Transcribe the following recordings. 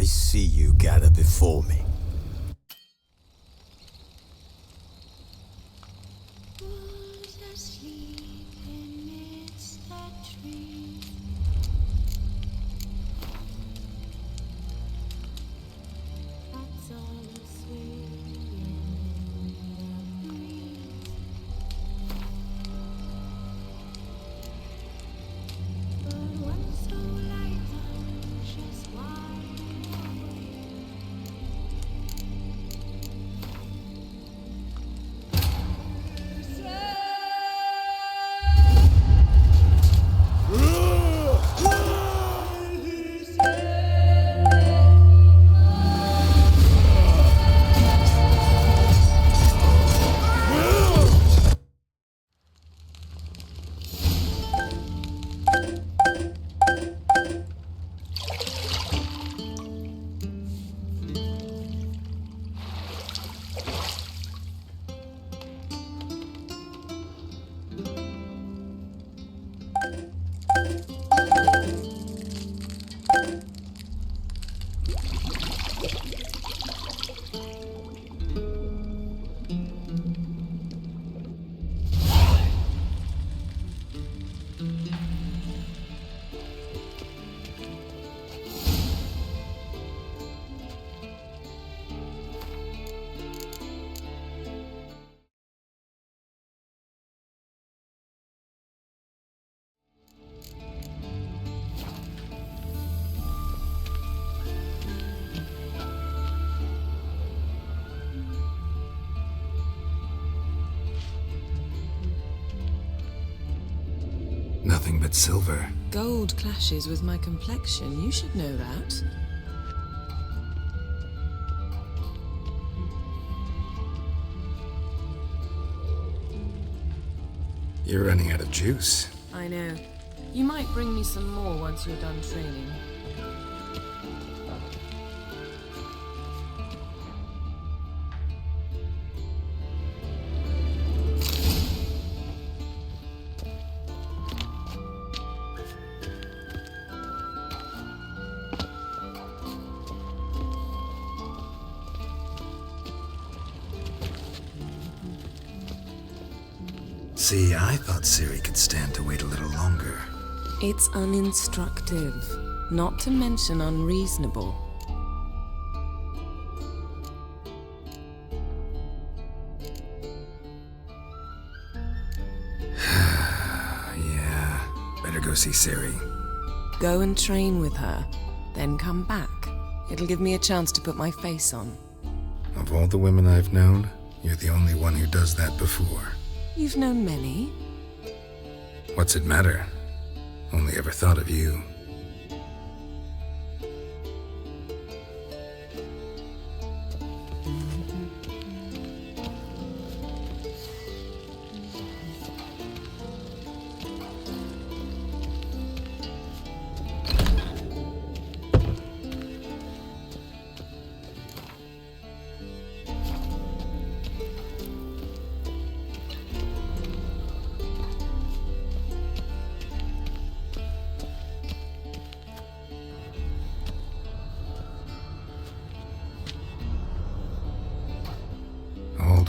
I see you gather before me. Nothing but silver. Gold clashes with my complexion. You should know that. You're running out of juice. I know. You might bring me some more once you're done training. See, I thought Ciri could stand to wait a little longer. It's uninstructive, not to mention unreasonable. Yeah, better go see Ciri. Go and train with her, then come back. It'll give me a chance to put my face on. Of all the women I've known, you're the only one who does that before. You've known many. What's it matter? Only ever thought of you.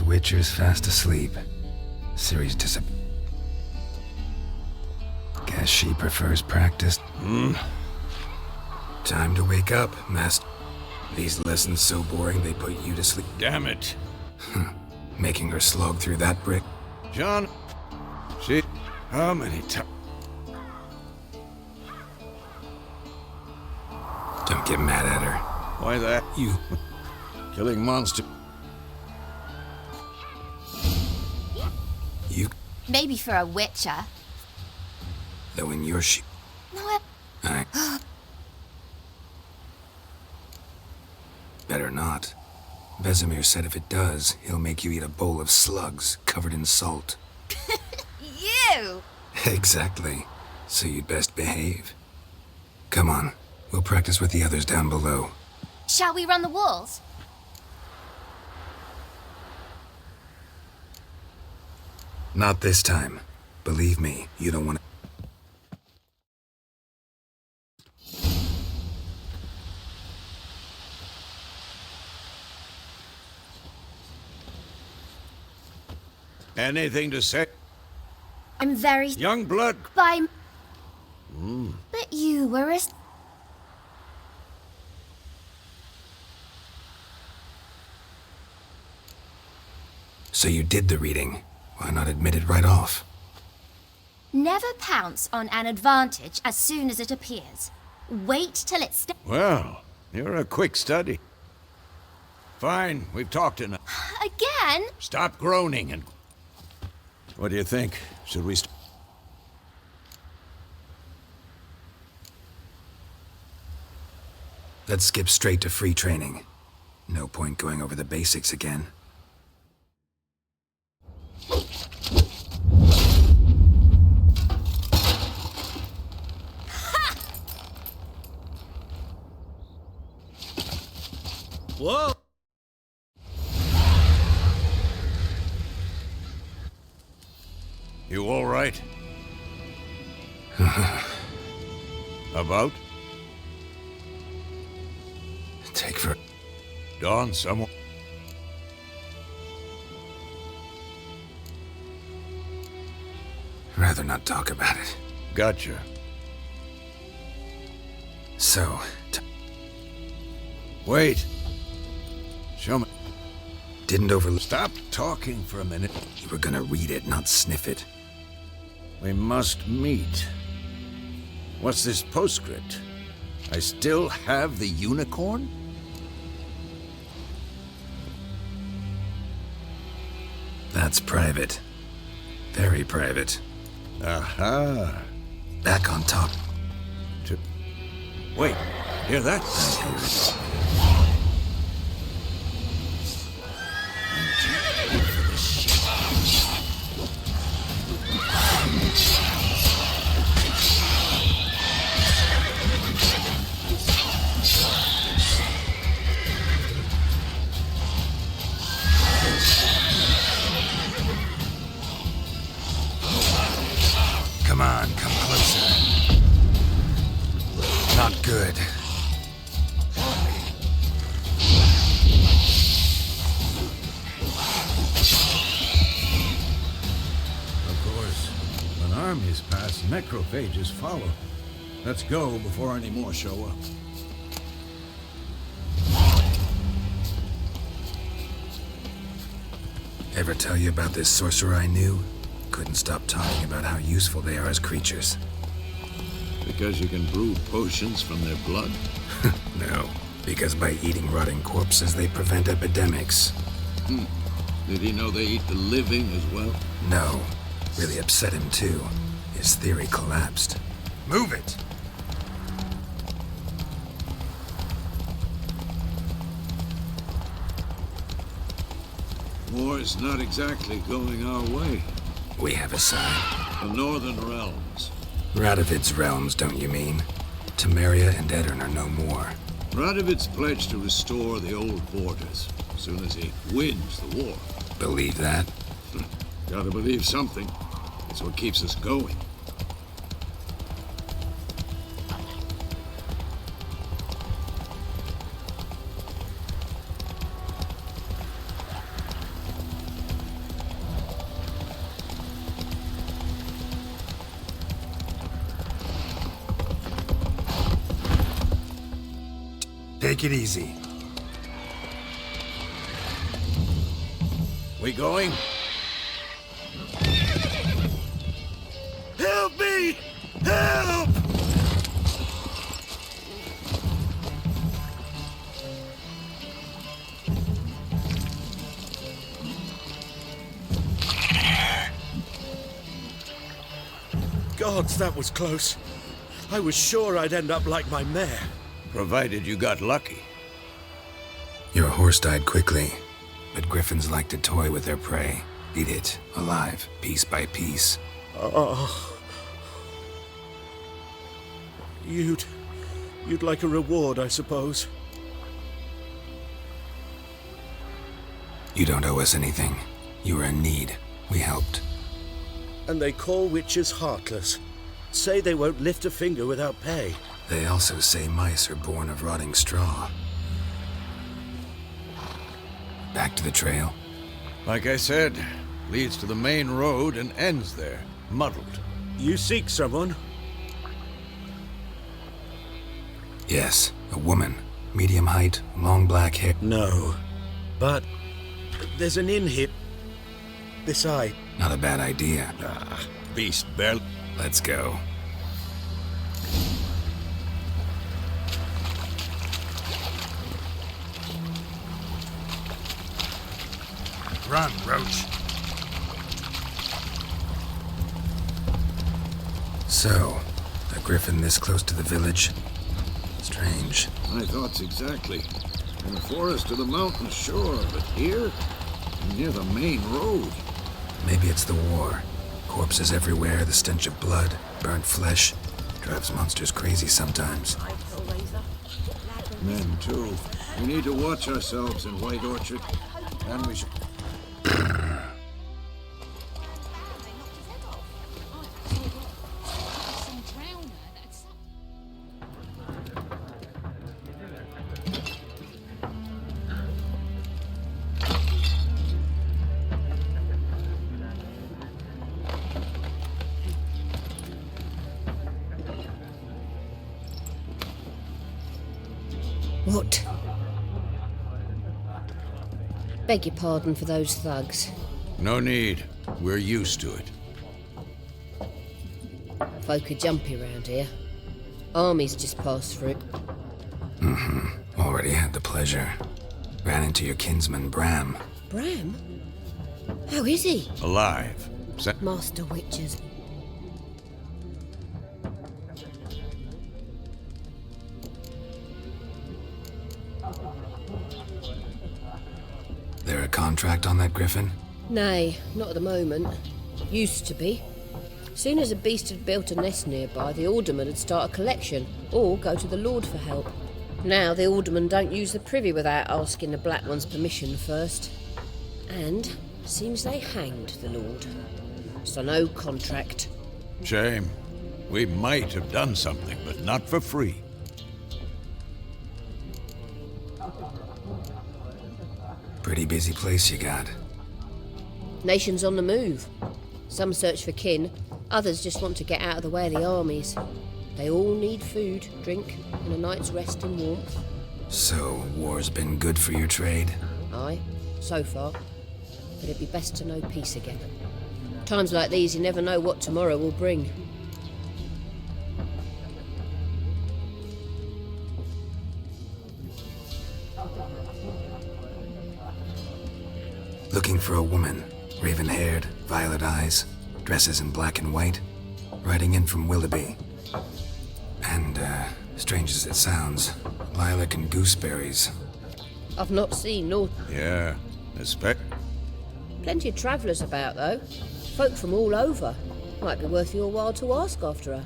Witcher's fast asleep. Ciri's Guess she prefers practice. Time to wake up, Master. These lessons so boring they put you to sleep. Damn it. Making her slog through that brick. John, how many times? Don't get mad at her. Why that? You. Killing monster. You. Maybe for a witcher. Though in your No, Better not. Vesemir said if it does, he'll make you eat a bowl of slugs covered in salt. You! Exactly. So you'd best behave. Come on. We'll practice with the others down below. Shall we run the walls? Not this time. Believe me, you don't want to... Anything to say? I'm very... Young blood. By... But you were a... So you did the reading. Why not admit it right off? Never pounce on an advantage as soon as it appears. Wait till it's... Well, you're a quick study. Fine, we've talked enough. Again? Stop groaning and... What do you think? Should we... Let's skip straight to free training. No point going over the basics again. Whoa! You all right? About? Take for... Dawn, someone... Rather not talk about it. Gotcha. So, Wait. Show me. didn't overlook... Stop talking for a minute. You were gonna read it, not sniff it. We must meet. What's this postscript? I still have the unicorn? That's private. Very private. Aha. Back on top. Wait, hear that? I hear it. Come on, come closer. Not good. Of course, when armies pass, necrophages follow. Let's go before any more show up. Ever tell you about this sorcerer I knew? Couldn't stop talking about how useful they are as creatures. Because you can brew potions from their blood? No, because by eating rotting corpses, they prevent epidemics. Did he know they eat the living as well? No, really upset him too. His theory collapsed. Move it! War's not exactly going our way. We have a side. The Northern Realms. Radovid's realms, don't you mean? Temeria and Edirn are no more. Radovid's pledged to restore the old borders as soon as he wins the war. Believe that? Gotta believe something. It's what keeps us going. Take it easy. We going? Help me! Help! Gods, that was close. I was sure I'd end up like my mare. Provided you got lucky. Your horse died quickly, but griffins like to toy with their prey. Eat it, alive, piece by piece. Oh. You'd like a reward, I suppose. You don't owe us anything. You were in need. We helped. And they call witches heartless. Say they won't lift a finger without pay. They also say mice are born of rotting straw. Back to the trail. Like I said, Leads to the main road and ends there, muddled. You seek someone? Yes, a woman. Medium height, long black hair. No. But there's an inn here. This eye. Not a bad idea. Beast barely. Let's go. Run, Roach. So, a griffin this close to the village? Strange. My thoughts exactly. In the forest or the mountain, sure, but here? Near the main road. Maybe it's the war. Corpses everywhere, the stench of blood, burnt flesh. Drives monsters crazy sometimes. Men, too. We need to watch ourselves in White Orchard. And we should... What? Beg your pardon for those thugs. No need. We're used to it. Folk are jumpy round here. Armies just passed through. Already had the pleasure. Ran into your kinsman, Bram. Bram? How is he? Alive. Master Witchers. There a contract on that griffin? Nay, not at the moment. Used to be. Soon as a beast had built a nest nearby, the alderman would start a collection, or go to the Lord for help. Now the aldermen don't use the privy without asking the Black One's permission first. And seems they hanged the Lord. So no contract. Shame. We might have done something, but not for free. Pretty busy place you got. Nations on the move. Some search for kin, others just want to get out of the way of the armies. They all need food, drink, and a night's rest and warmth. So, war's been good for your trade? Aye, so far. But it'd be best to know peace again. Times like these, you never know what tomorrow will bring. Looking for a woman. Raven-haired, violet eyes, dresses in black and white. Riding in from Willoughby. And, strange as it sounds, lilac and gooseberries. I've not seen nor... Yeah, Plenty of travellers about, though. Folk from all over. Might be worth your while to ask after her.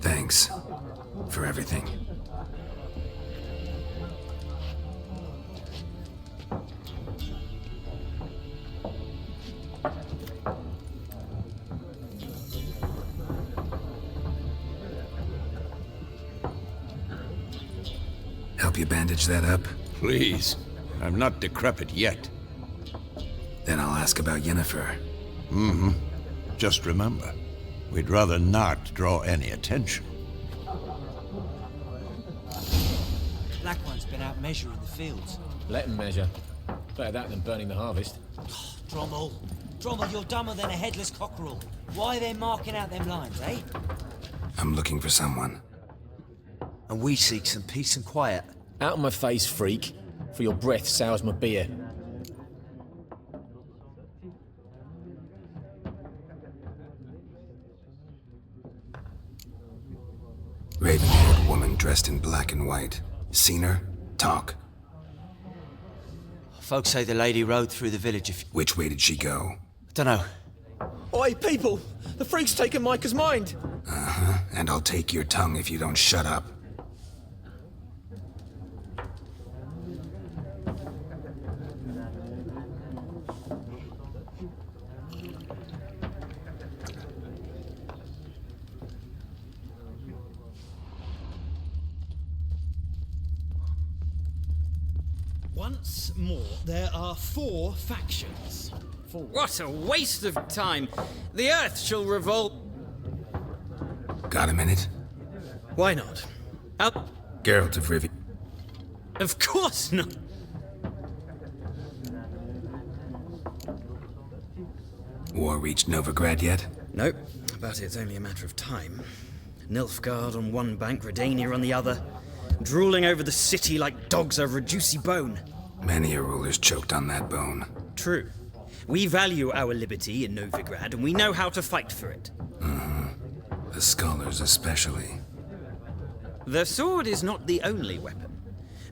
Thanks. For everything. Help you bandage that up? Please. I'm not decrepit yet. Then I'll ask about Yennefer. Just remember, we'd rather not draw any attention. Black One's been out measuring the fields. Let him measure. Better that than burning the harvest. Drommel, you're dumber than a headless cockerel. Why are they marking out them lines, eh? I'm looking for someone. And we seek some peace and quiet. Out of my face, freak. For your breath sours my beer. Raven-haired woman dressed in black and white. Seen her? Talk. Folks say the lady rode through the village Which way did she go? Dunno. Oi, people! The freak's taken Micah's mind! And I'll take your tongue if you don't shut up. Once more, there are 4 factions. What a waste of time! The Earth shall revolt. Got a minute? Why not? Geralt of Rivia. Of course not! War reached Novigrad yet? Nope, but it's only a matter of time. Nilfgaard on one bank, Redania on the other, drooling over the city like dogs over a juicy bone. Many a ruler's choked on that bone. True. We value our liberty in Novigrad, and we know how to fight for it. The scholars especially. The sword is not the only weapon.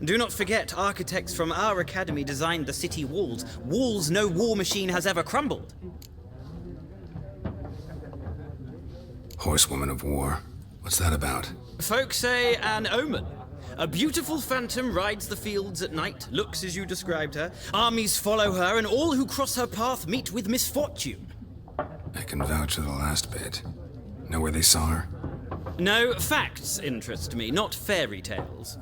Do not forget, architects from our academy designed the city walls. Walls no war machine has ever crumbled. Horsewoman of War. What's that about? Folk say an omen. A beautiful phantom rides the fields at night, looks as you described her. Armies follow her, and all who cross her path meet with misfortune. I can vouch for the last bit. Know where they saw her? No, facts interest me, not fairy tales.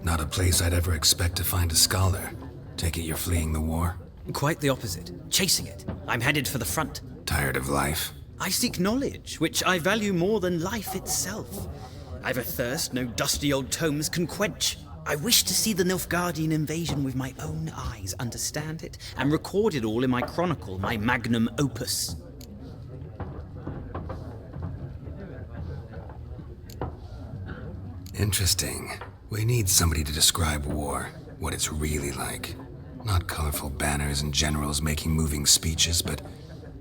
Not a place I'd ever expect to find a scholar. Take it you're fleeing the war? Quite the opposite. Chasing it. I'm headed for the front. Tired of life? I seek knowledge, which I value more than life itself. I've a thirst no dusty old tomes can quench. I wish to see the Nilfgaardian invasion with my own eyes, understand it, and record it all in my chronicle, my magnum opus. Interesting. We need somebody to describe war, what it's really like. Not colorful banners and generals making moving speeches, but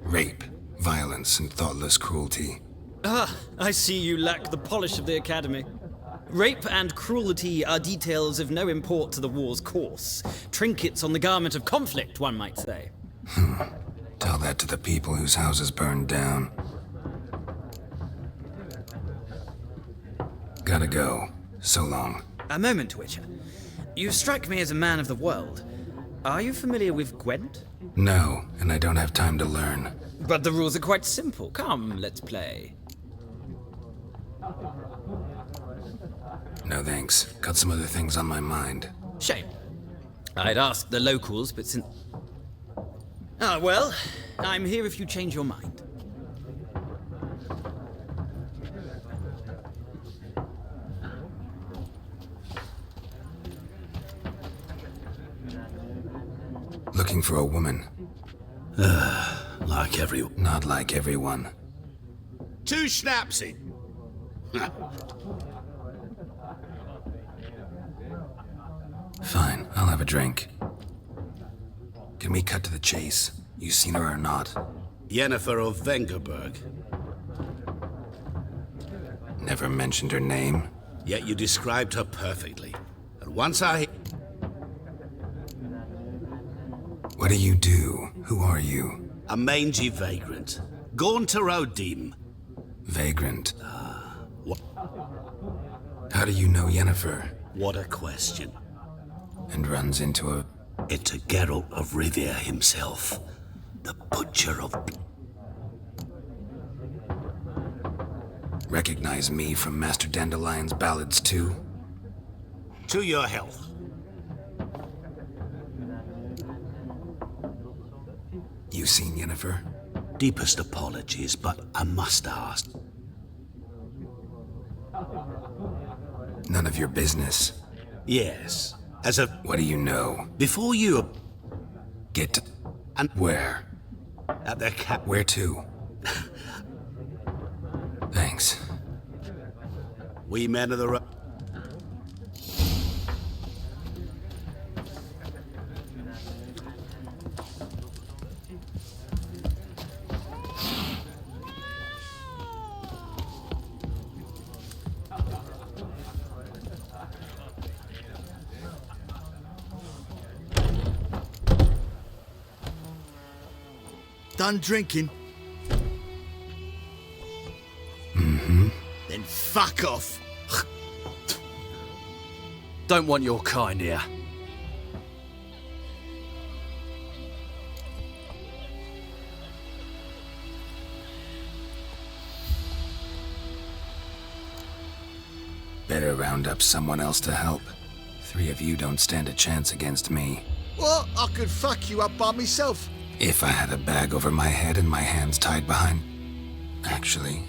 rape, violence, and thoughtless cruelty. Ah, I see you lack the polish of the Academy. Rape and cruelty are details of no import to the war's course. Trinkets on the garment of conflict, one might say. Tell that to the people whose houses burned down. Gotta go. So long. A moment, Witcher. You strike me as a man of the world. Are you familiar with Gwent? No, and I don't have time to learn. But the rules are quite simple. Come, let's play. No thanks. Got some other things on my mind. Shame. I'd ask the locals, but since... Ah, well, I'm here if you change your mind. Looking for a woman. Like everyone. Not like everyone. 2 schnapsy. Fine, I'll have a drink. Can we cut to the chase? You seen her or not? Yennefer of Vengerberg. Never mentioned her name. Yet you described her perfectly. And once I... What do you do? Who are you? A mangy vagrant. Gone to Rodim. Vagrant. What? How do you know Yennefer? What a question. And runs into a... Into Geralt of Rivia himself. The butcher of... Recognize me from Master Dandelion's ballads too? To your health. You seen Yennefer? Deepest apologies, but I must ask. None of your business. Yes. As a... What do you know? Before you... Get to... And... Where? At the cap... Where to? Thanks. We men of the... Done drinking? Mm-hmm. Then fuck off. Don't want your kind here. Better round up someone else to help. 3 of you don't stand a chance against me. What? I could fuck you up by myself. If I had a bag over my head and my hands tied behind... Actually,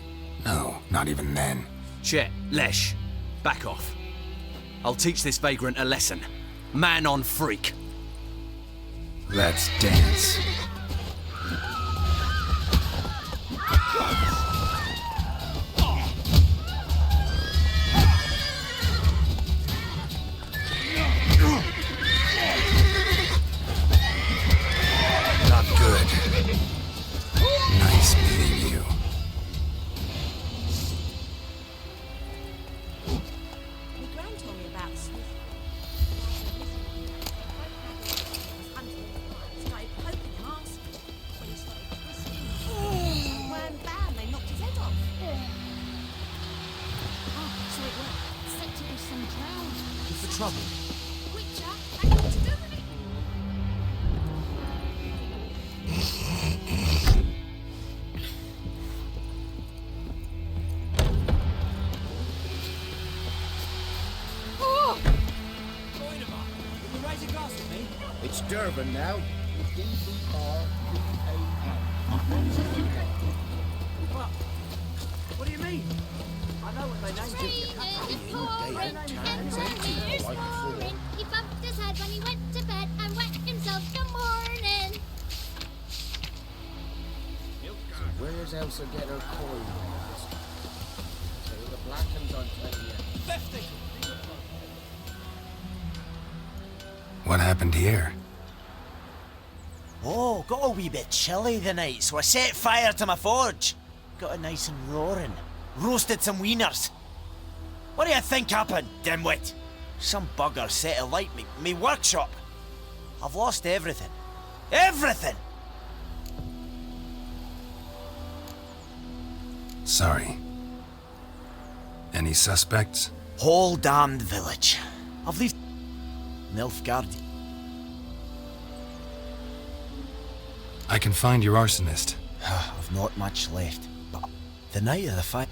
no, not even then. Chet, Lesh, back off. I'll teach this vagrant a lesson. Man on freak. Let's dance. Not good. Nice meeting you. My gran told me about Smith. Started poking him arse. When he started twisting, wham bam, they knocked his head off. Oh, so it worked. Said to be some clown. What's the trouble? Witcher, I know what to do with it. Oh! Can you raise a glass with me? It's Durban now. What do you mean? I know what they named you. He bumped his head when he went to bed and wet himself till morning. So where's Elsa get her coin? So the black ones on 20. 50! What happened here? Oh, got a wee bit chilly the night, so I set fire to my forge. Got it nice and roaring. Roasted some wieners. What do you think happened, dimwit? Some bugger set alight me workshop. I've lost everything. Everything! Sorry. Any suspects? Whole damned village. I've left Nilfgaard. I can find your arsonist. I've not much left, but the night of the fight.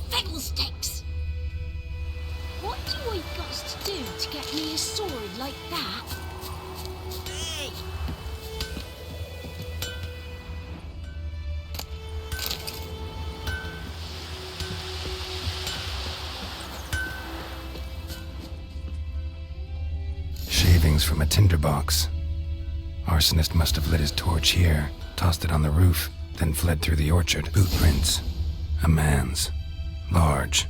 Fiddlesticks! What do I got to do to get me a sword like that? Hey! Shavings from a tinderbox. Arsonist must have lit his torch here, tossed it on the roof, then fled through the orchard. Boot prints. A man's. Large.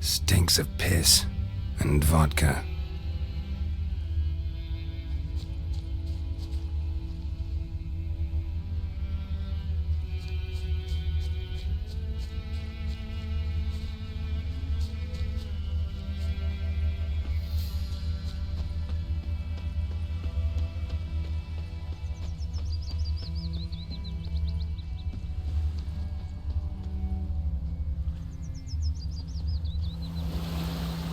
Stinks of piss and vodka.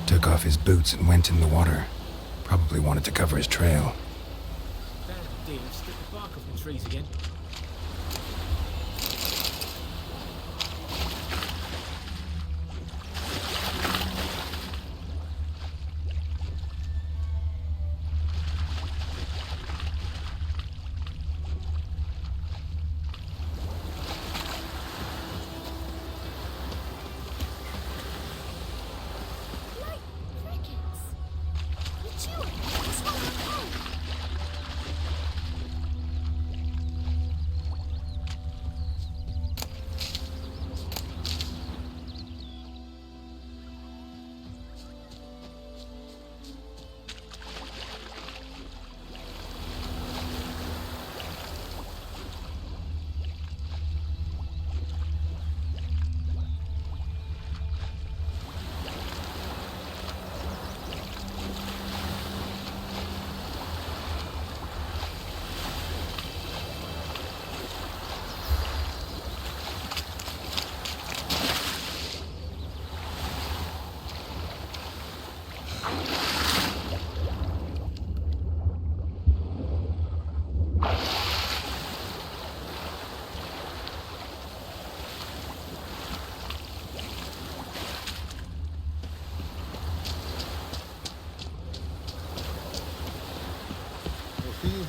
Took off his boots and went in the water. Probably wanted to cover his trail. Bad deal. Strip the bark off the trees again.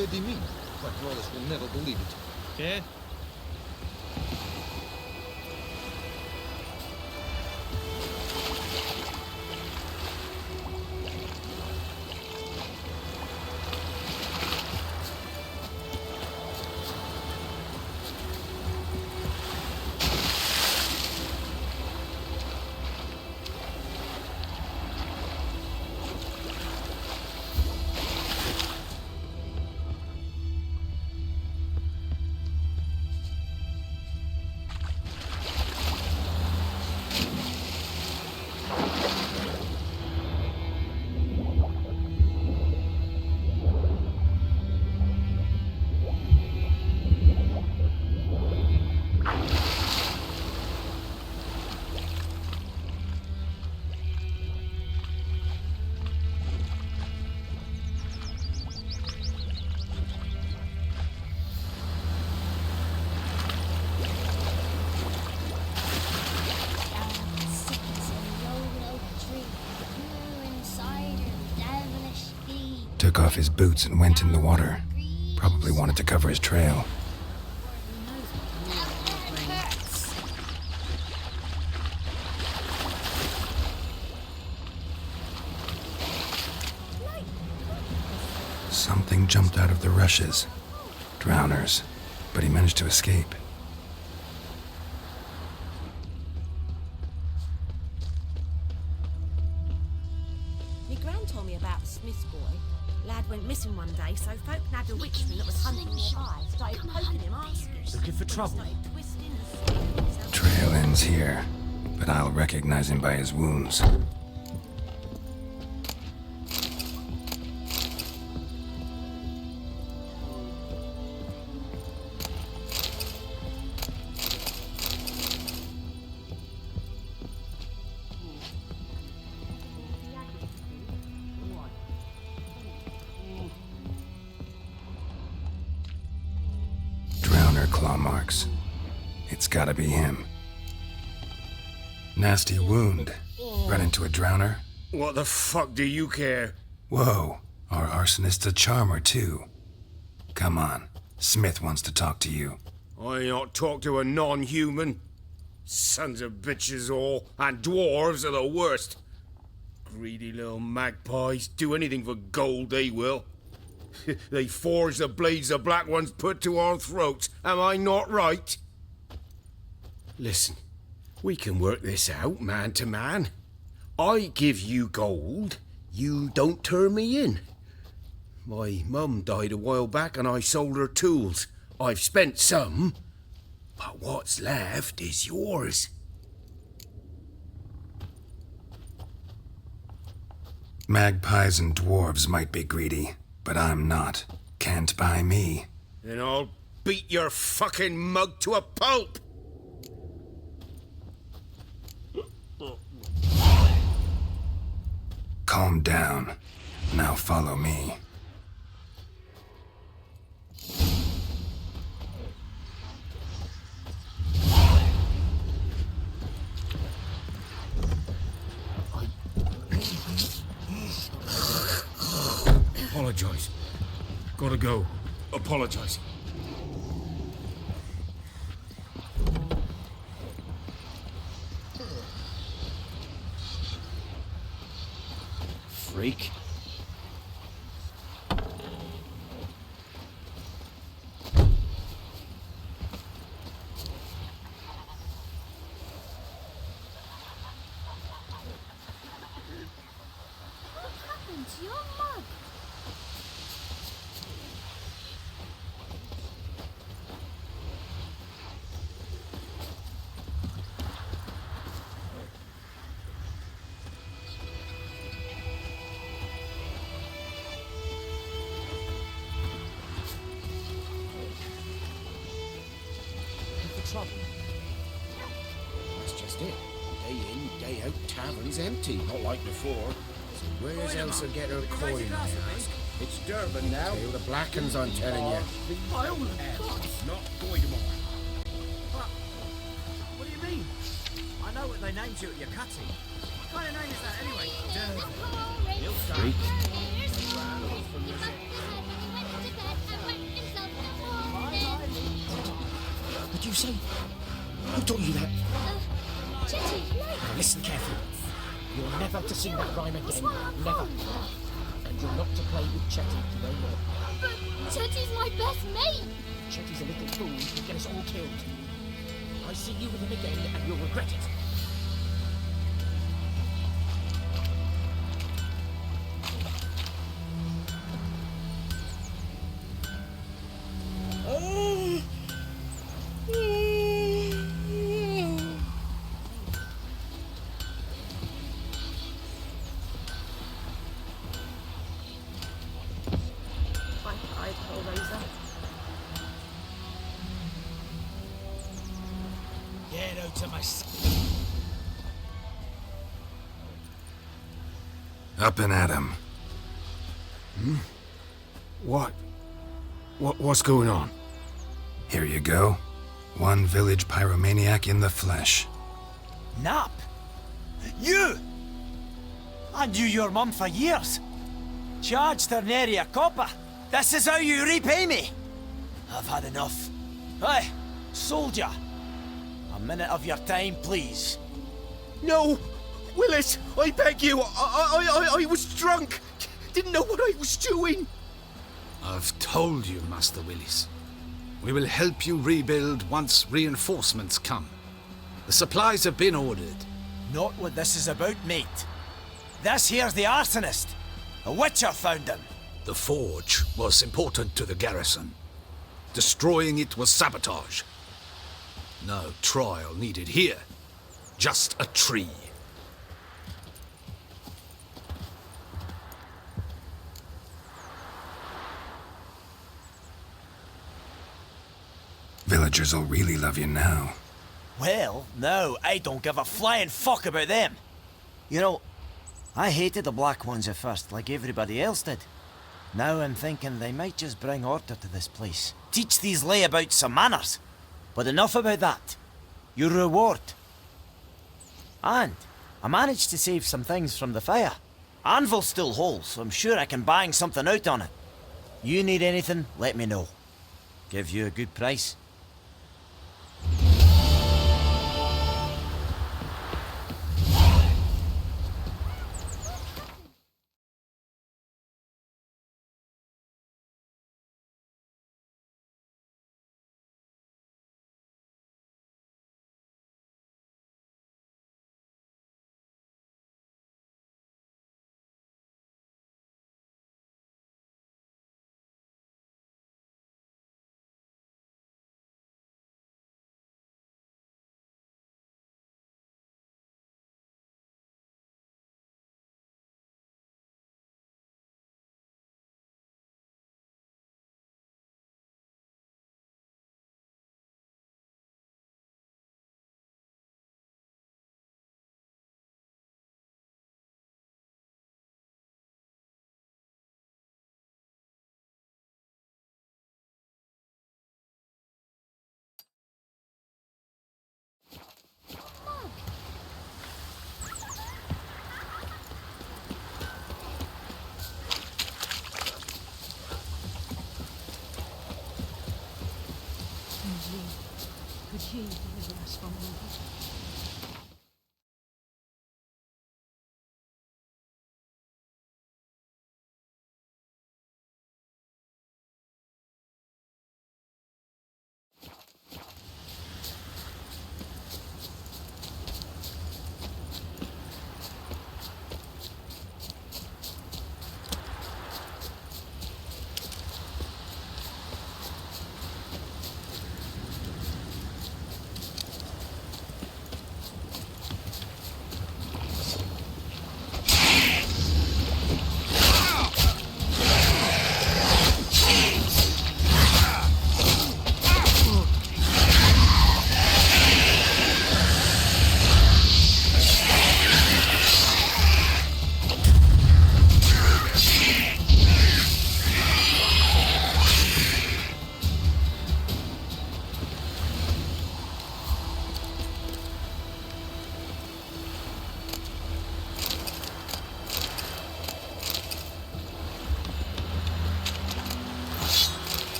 already mean, but Wallace will never believe it. Okay. Took off his boots and went in the water. Probably wanted to cover his trail. Something jumped out of the rushes. Drowners. But he managed to escape. My gran told me about the Smith's boy. Lad went missing one day, so folk nabbed a witchman that was hunting nearby. Started poking him, asking. Looking for trouble. Trail ends here, but I'll recognize him by his wounds. Claw marks. It's gotta be him. Nasty wound. Run into a drowner? What the fuck do you care? Whoa, our arsonist's a charmer too. Come on, Smith wants to talk to you. I not talk to a non-human. Sons of bitches all, and dwarves are the worst. Greedy little magpies, do anything for gold they will. They forge the blades the black ones put to our throats. Am I not right? Listen, we can work this out man to man. I give you gold, you don't turn me in. My mum died a while back and I sold her tools. I've spent some, but what's left is yours. Magpies and dwarves might be greedy, but I'm not. Can't buy me. Then I'll beat your fucking mug to a pulp! Calm down. Now follow me. Apologize. Gotta go. Apologize. Freak. What happened to your mug? Trouble. That's just it. Day in, day out, tavern's empty, not like before. So where's Elsa get her coin, I ask? It's Durban now. Hail the Blackens, I'm telling you. My own God. Not Goydemore. What do you mean? I know what they named you at your cutting. What kind of name is that anyway? Freak. Did you say? Who taught you that? Chetty, Now listen carefully. You're never to sing that rhyme again. Never. And you're not to play with Chetty no more. But Chetty's my best mate. Chetty's a little fool who'll get us all killed. I see you with him again and you'll regret it. Get out of my Up and at him. What's going on? Here you go. One village pyromaniac in the flesh. Nap? You! I knew your mum for years. Charged her nary a copper. This is how you repay me. I've had enough. Hey, soldier. A minute of your time, please. No! Willis, I beg you, I was drunk. Didn't know what I was doing. I've told you, Master Willis. We will help you rebuild once reinforcements come. The supplies have been ordered. Not what this is about, mate. This here's the arsonist. A witcher found him. The forge was important to the garrison. Destroying it was sabotage. No trial needed here. Just a tree. Villagers will really love you now. Well, no, I don't give a flying fuck about them. You know, I hated the Black Ones at first, like everybody else did. Now I'm thinking they might just bring order to this place. Teach these layabouts some manners. But enough about that. Your reward. And I managed to save some things from the fire. Anvil's still whole, so I'm sure I can bang something out on it. You need anything, let me know. Give you a good price. Could he deliver us from evil?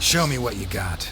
Show me what you got.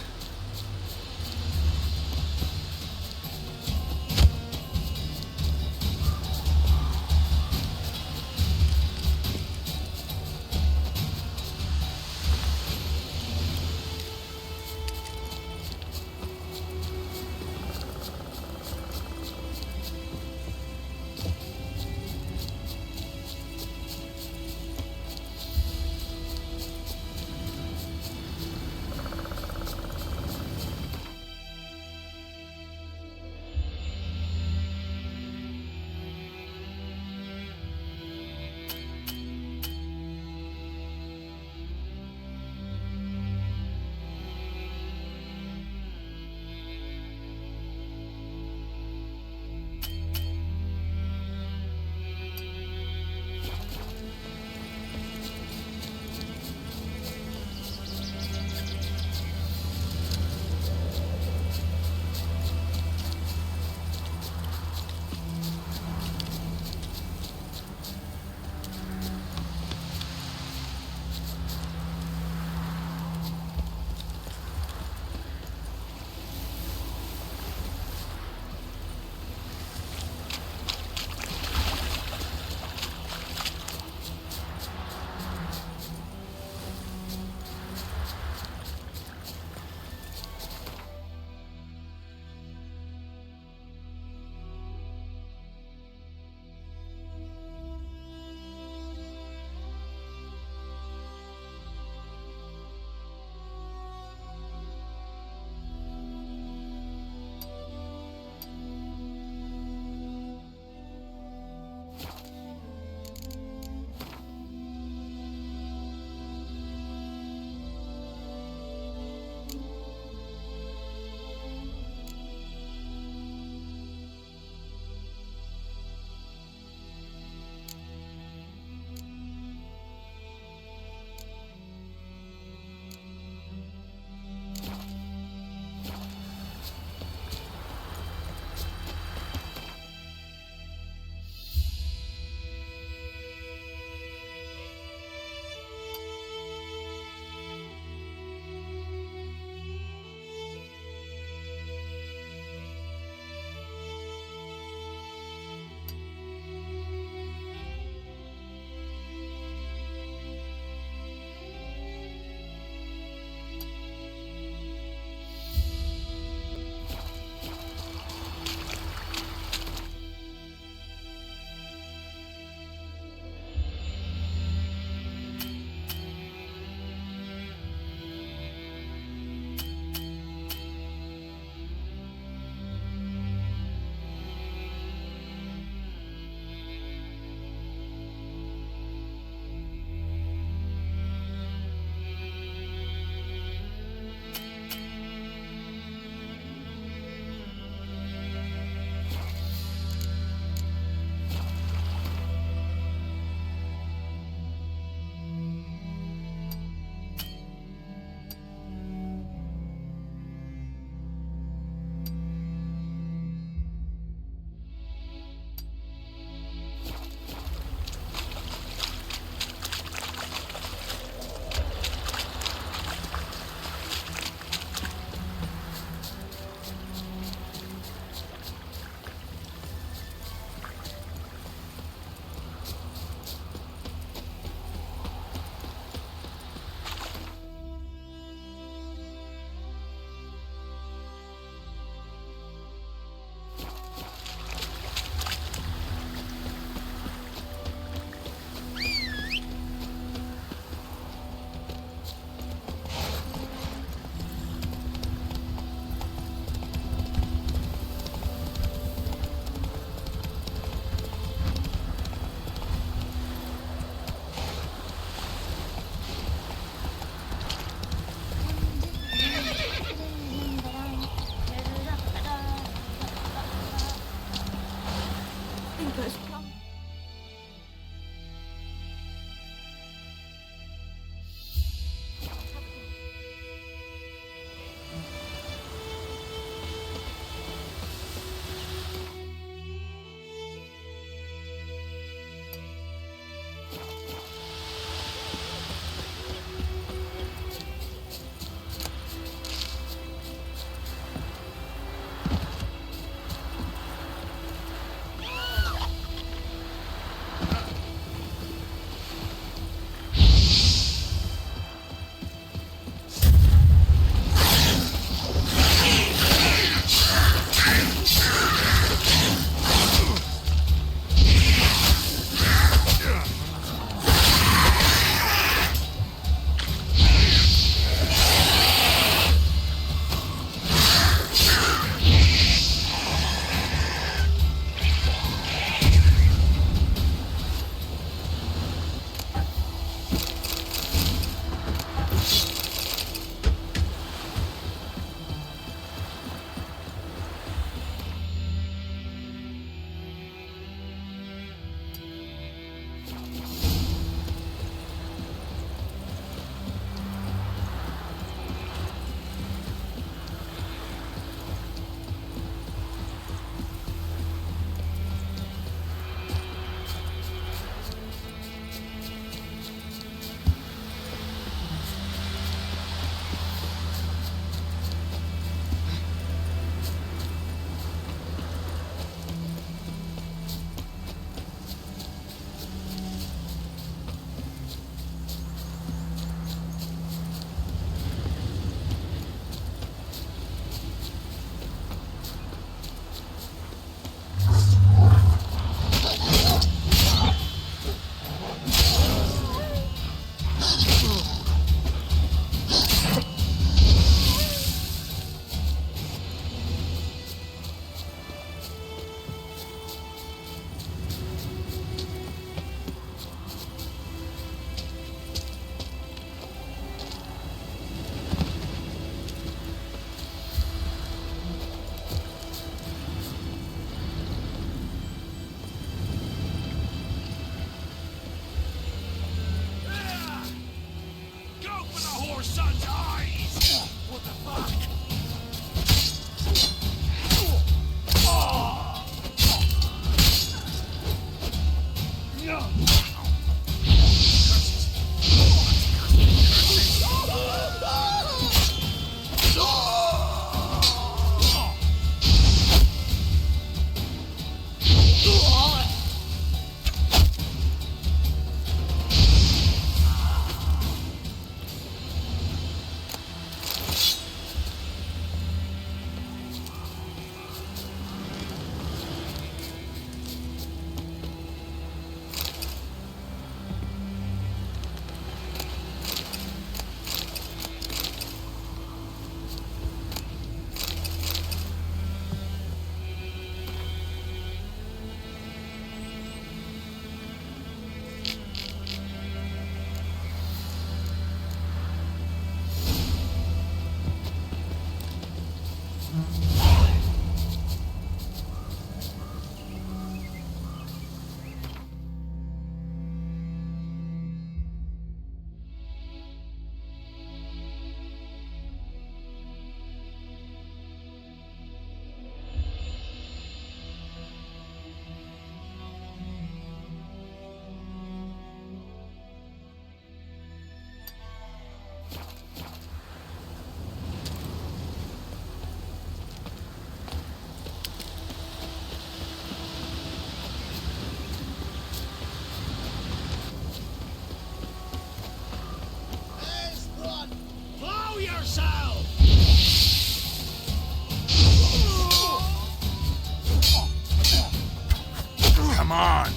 Come on!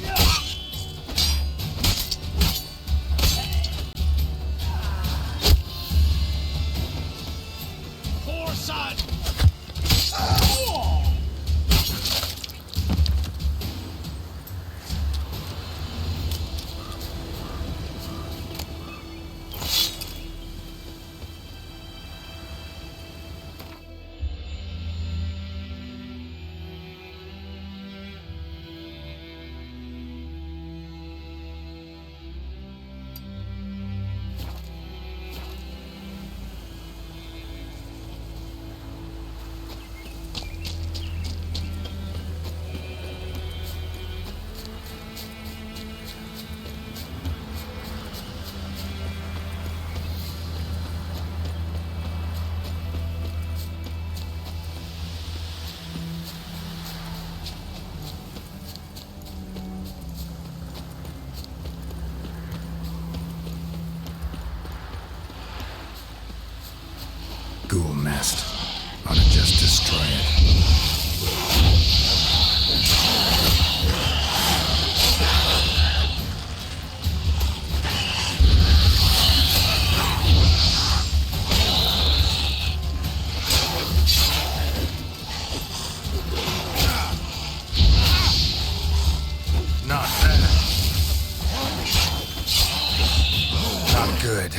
Poor son! Ghoul nest. Ought to just destroy it. Not bad. Not good.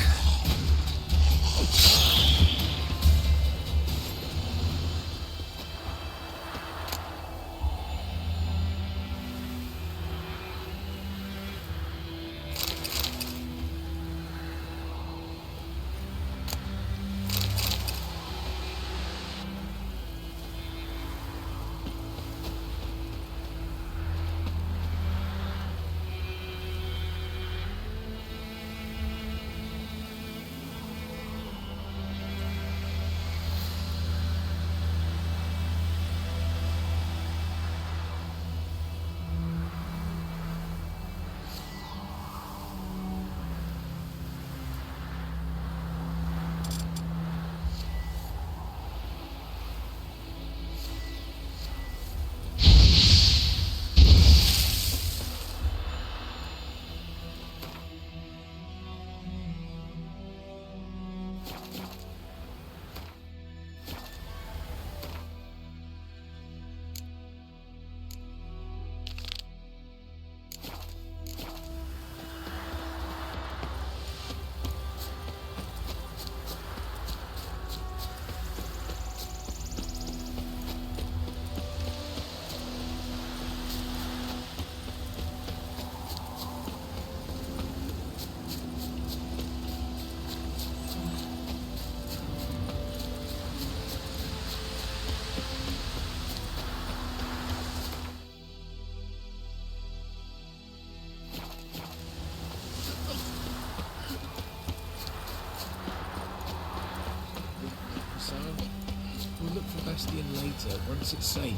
We'll look for Bastion later, once it's safe.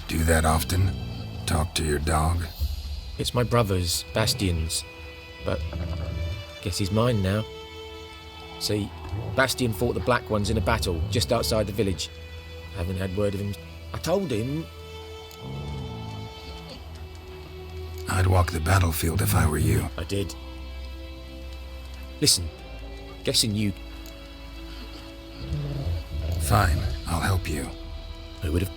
Do that often? Talk to your dog? It's my brother's, Bastion's. But guess he's mine now. See, Bastion fought the Black Ones in a battle just outside the village. Haven't had word of him. I told him. I'd walk the battlefield if I were you. I did. Listen, guessing you... Fine, I'll help you. Who would have...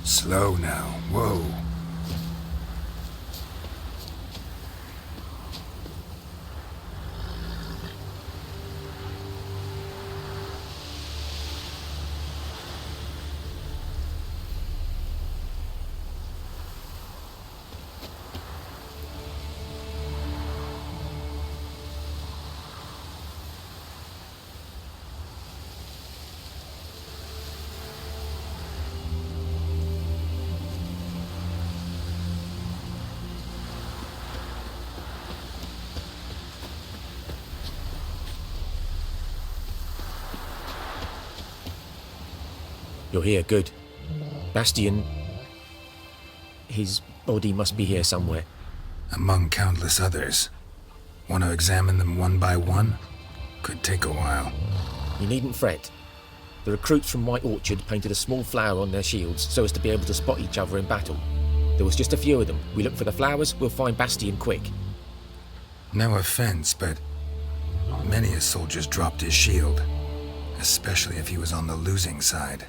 Slow now. Whoa. You're here, good. Bastian... His body must be here somewhere. Among countless others. Want to examine them one by one? Could take a while. You needn't fret. The recruits from White Orchard painted a small flower on their shields so as to be able to spot each other in battle. There was just a few of them. We look for the flowers, we'll find Bastian quick. No offense, but many a soldier's dropped his shield. Especially if he was on the losing side.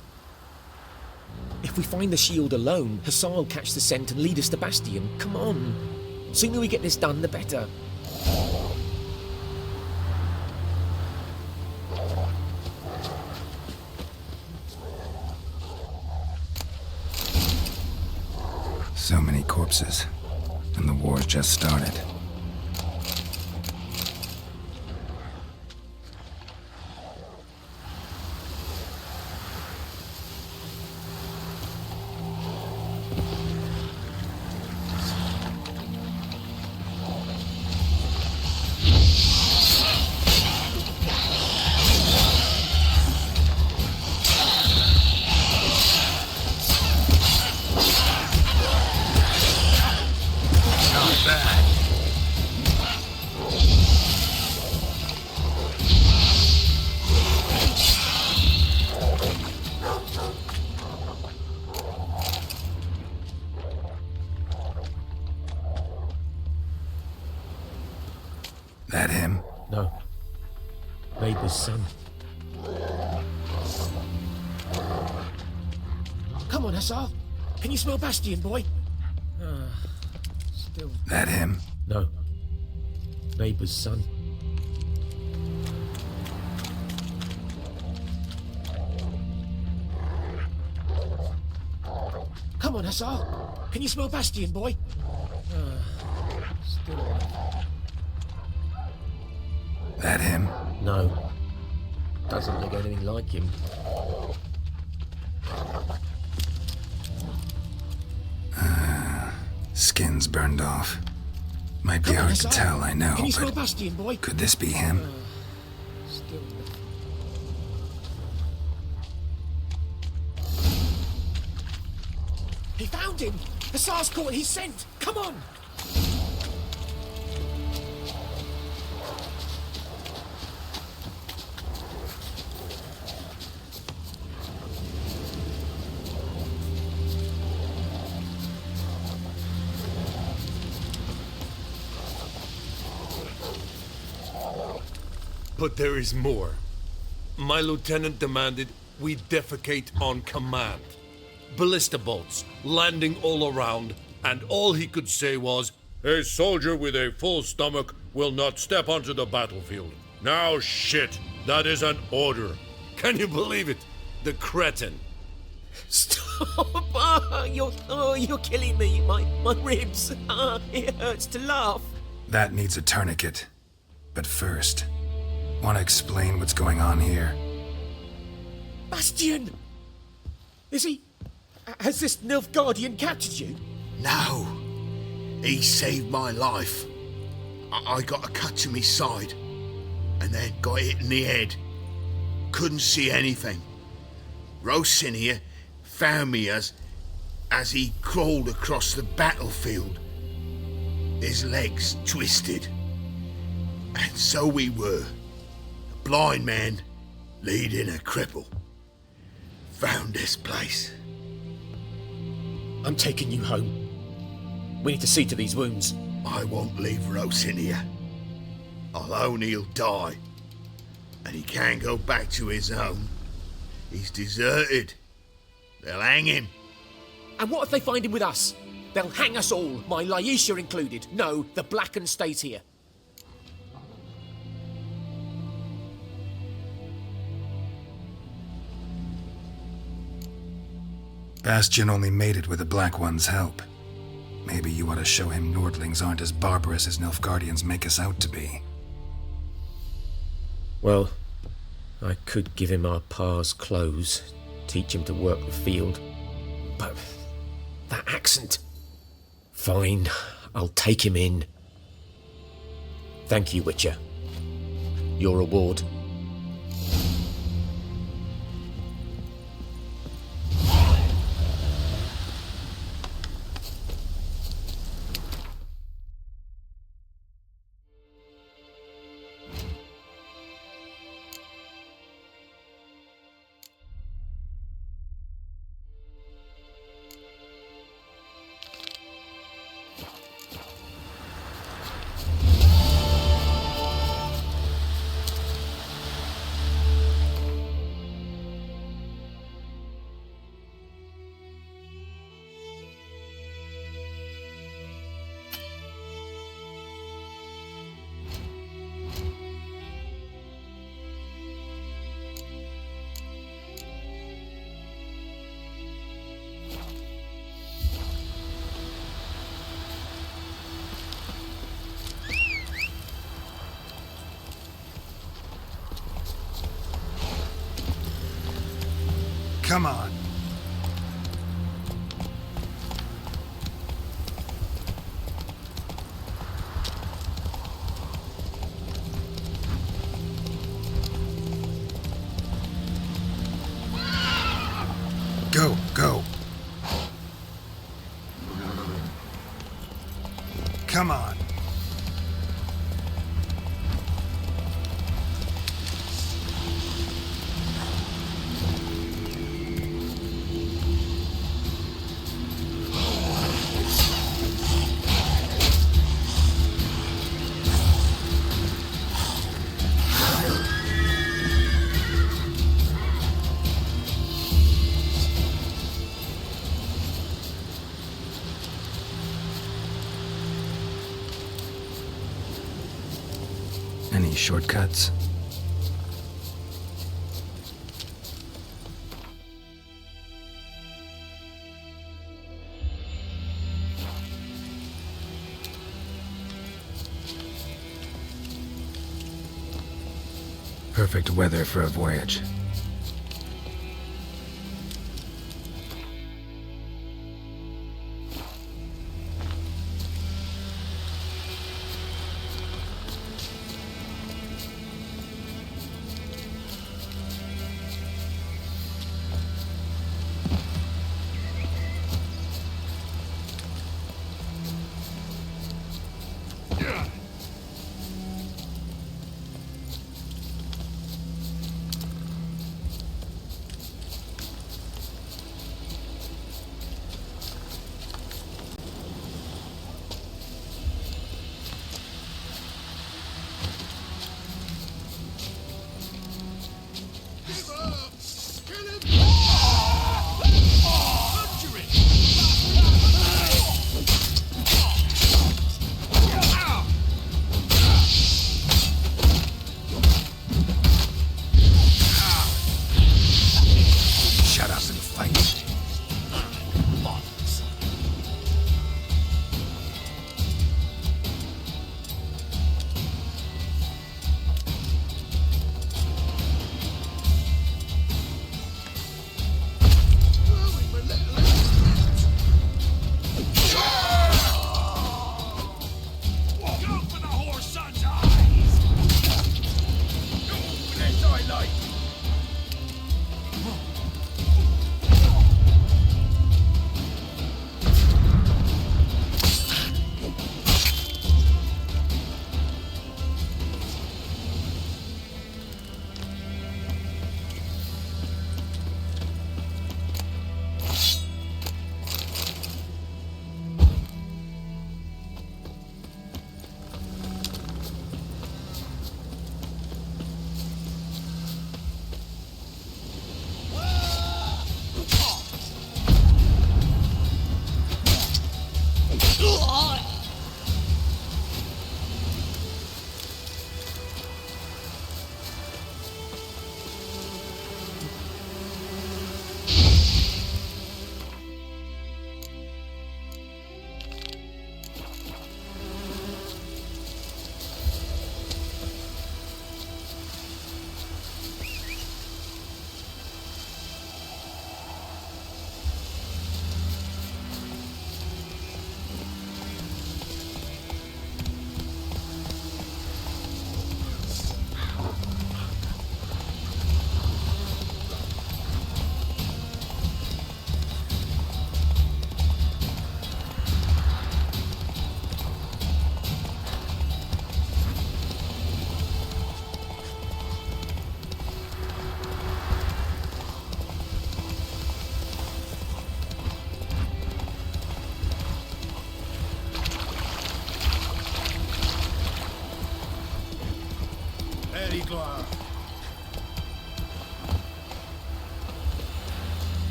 If we find the shield alone, Hassan will catch the scent and lead us to Bastian. Come on. The sooner we get this done, the better. So many corpses, and the war's just started. That him? No. Neighbor's son. Come on, Hussar. Can you smell Bastian, boy? Still. That him? No. Neighbor's son. Come on, Hussar. Can you smell Bastian, boy? Still. That him? No. Doesn't look anything like him. Skin's burned off. Might be hard to tell, I know, Can you smell but Bastian, boy? could this be him? Still. He found him! Hussar's caught his scent! Come on! But there is more. My lieutenant demanded we defecate on command. Ballista bolts landing all around, and all he could say was, "A soldier with a full stomach will not step onto the battlefield." Now shit, that is an order. Can you believe it? The cretin. Stop! You're killing me. My ribs. It hurts to laugh. That needs a tourniquet. But first, want to explain what's going on here? Bastian! Is he... Has this Nilfgaardian captured you? No. He saved my life. I got a cut to my side, and then got hit in the head. Couldn't see anything. Rosinia found me as he crawled across the battlefield. His legs twisted. And so we were. A blind man leading a cripple. Found this place. I'm taking you home. We need to see to these wounds. I won't leave Rosinia. I'll own he'll die. And he can't go back to his own. He's deserted. They'll hang him. And what if they find him with us? They'll hang us all, my Laisha included. No, the Blacken stays here. Bastian only made it with the Black One's help. Maybe you ought to show him Nordlings aren't as barbarous as Nilfgaardians make us out to be. Well, I could give him our pa's clothes, teach him to work the field. But that accent... Fine, I'll take him in. Thank you, Witcher. Your reward. Come on. Go, go. Come on. Any shortcuts? Perfect weather for a voyage. Gloire.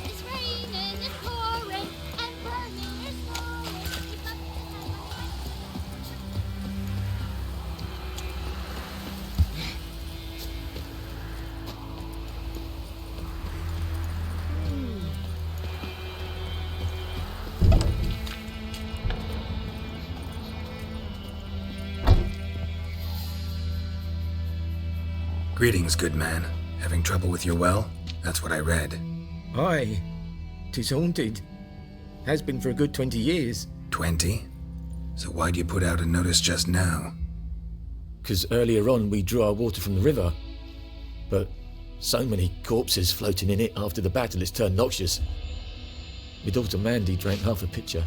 It's raining, it's pouring, and burning is pouring. Greetings, good man. Having trouble with your well? That's what I read. Aye. 'Tis haunted. Has been for a good 20 years. 20? So why'd you put out a notice just now? 'Cause earlier on we drew our water from the river. But so many corpses floating in it after the battle it's turned noxious. My daughter Mandy drank half a pitcher.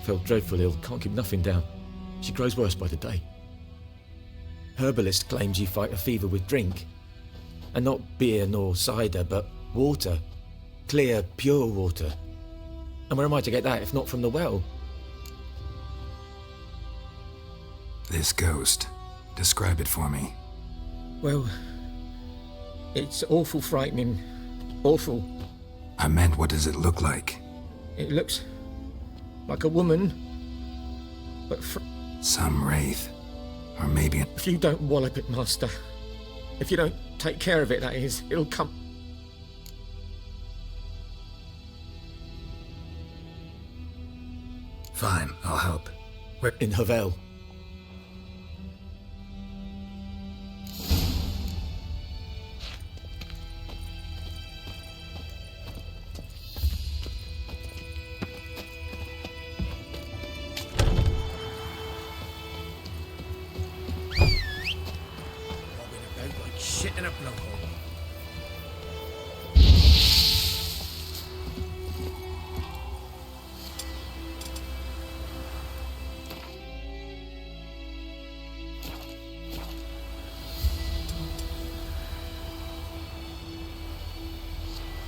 Felt dreadful ill, can't keep nothing down. She grows worse by the day. Herbalist claims you fight a fever with drink. And not beer nor cider, but water. Clear, pure water. And where am I to get that if not from the well? This ghost. Describe it for me. Well, it's awful frightening. Awful. I meant, what does it look like? It looks like a woman, but some wraith. Or maybe if you don't wallop it, Master. If you don't take care of it, that is, it'll come. Fine, I'll help. We're in Havel. Shit in a blowhole.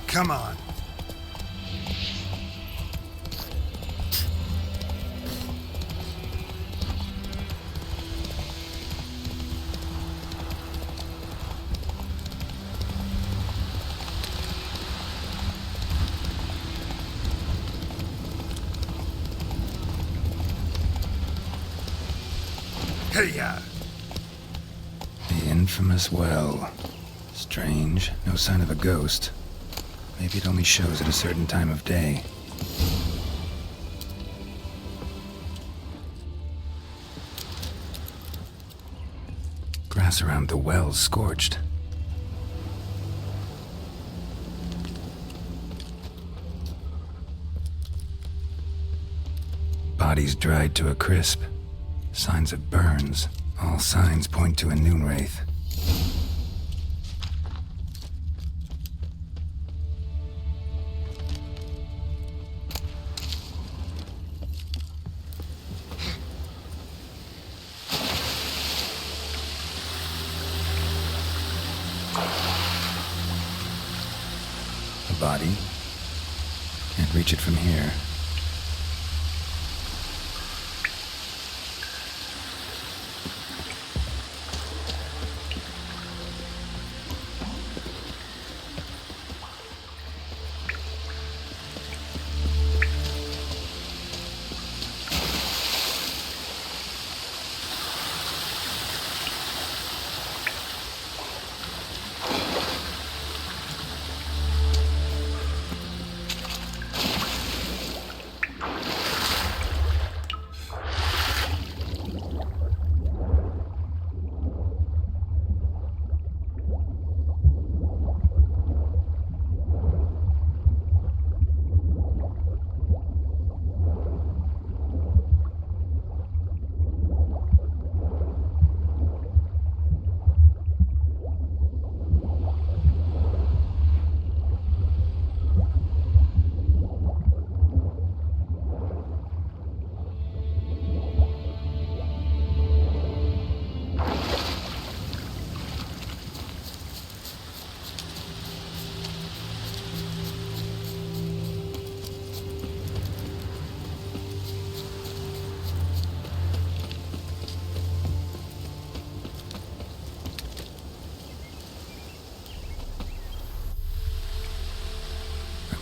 Come on. Hey-ya! The infamous well. Strange. No sign of a ghost. Maybe it only shows at a certain time of day. Grass around the well's scorched. Bodies dried to a crisp. Signs of burns. All signs point to a noon wraith. A body. Can't reach it from here.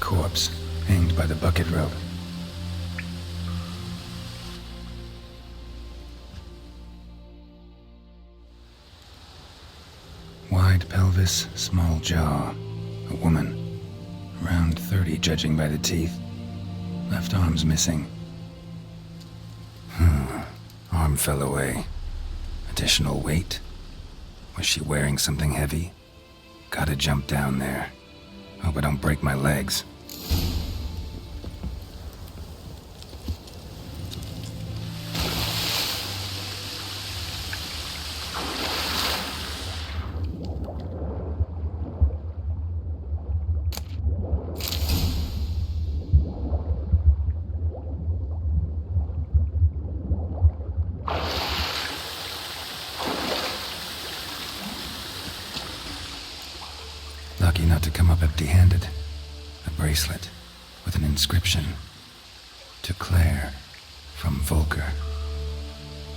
Corpse, hanged by the bucket rope. Wide pelvis, small jaw. A woman. Around 30, judging by the teeth. Left arm's missing. Arm fell away. Additional weight? Was she wearing something heavy? Gotta jump down there. Hope I don't break my legs. Lucky not to come up empty-handed. A bracelet with an inscription. To Claire, from Volker.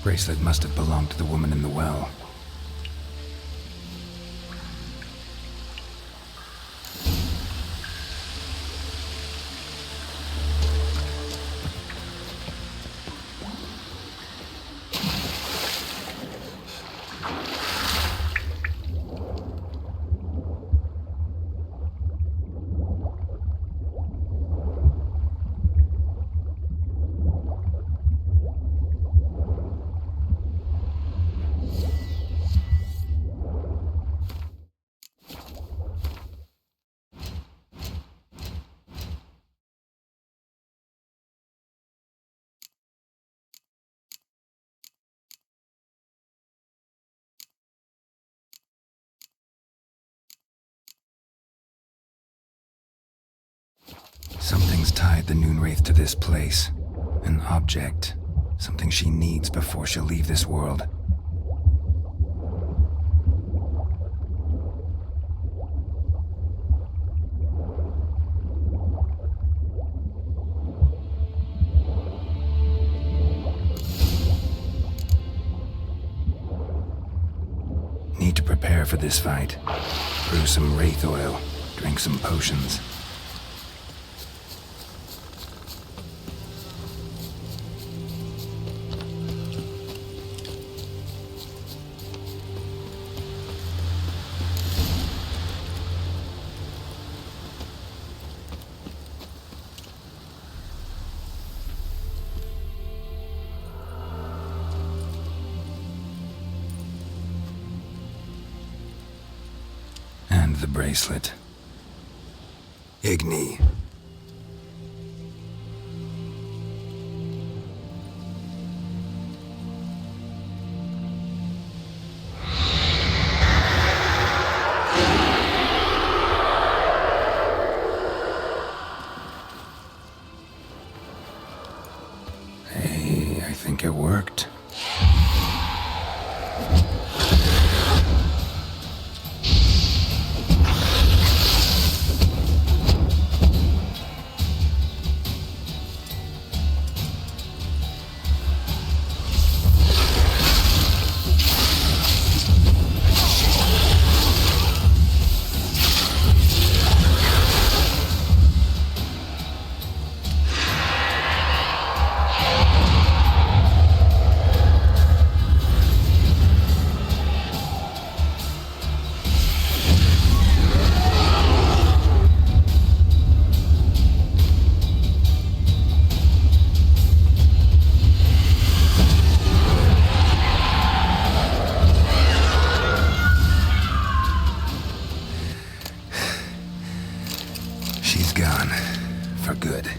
Bracelet must have belonged to the woman in the well. Something's tied the Noonwraith to this place. An object. Something she needs before she'll leave this world. Need to prepare for this fight. Brew some wraith oil. Drink some potions. And the bracelet. Igni. Hey, I think it worked. She's gone. For good.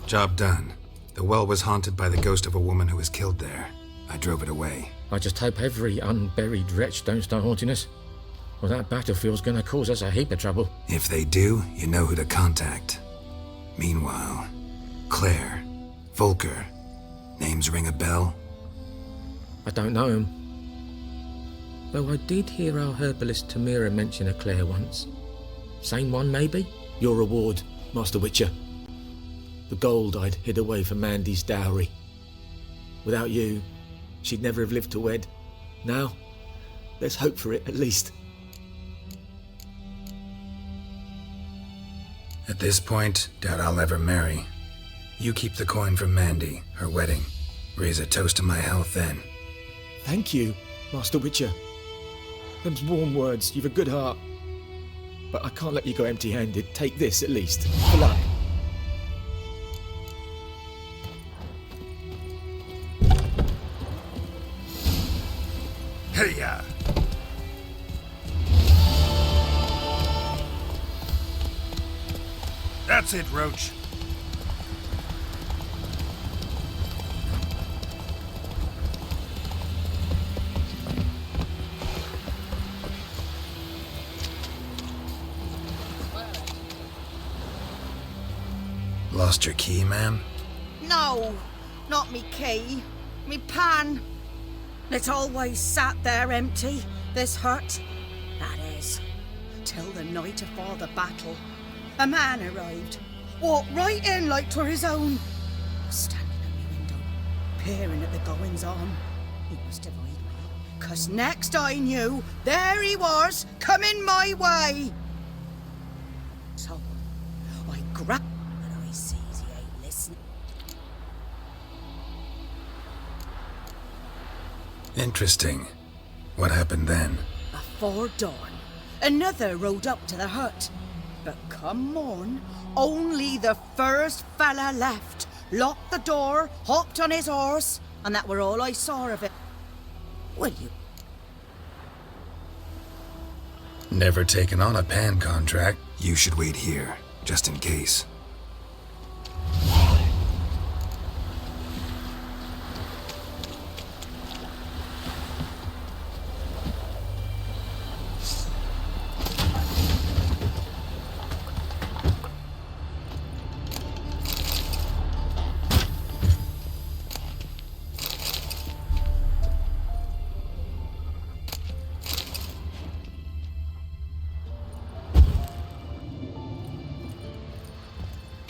Job done. The well was haunted by the ghost of a woman who was killed there. I drove it away. I just hope every unburied wretch don't start haunting us. Well, that battlefield's gonna cause us a heap of trouble. If they do, you know who to contact. Meanwhile, Claire, Volker, names ring a bell? I don't know him. Though I did hear our herbalist Tamira mention a Claire once. Same one, maybe? Your reward, Master Witcher. The gold I'd hid away for Mandy's dowry. Without you, she'd never have lived to wed. Now, there's hope for it, at least. At this point, doubt I'll ever marry. You keep the coin from Mandy, her wedding. Raise a toast to my health then. Thank you, Master Witcher. Them's warm words, you've a good heart. But I can't let you go empty-handed. Take this, at least. For luck. Hey-ya! That's it, Roach. Lost your key, ma'am? No, not me key. Me pan. It always sat there empty, this hut. That is, till the night afore the battle. A man arrived, walked right in like 'twere his own. Was standing at me window, peering at the goings-on. He must avoid me, 'cause next I knew, there he was, coming my way. So, I grabbed, and I sees he ain't listening. Interesting. What happened then? Afore dawn, another rode up to the hut. But come morn, only the first fella left, locked the door, hopped on his horse, and that were all I saw of it. Will you? Never taken on a pan contract. You should wait here, just in case.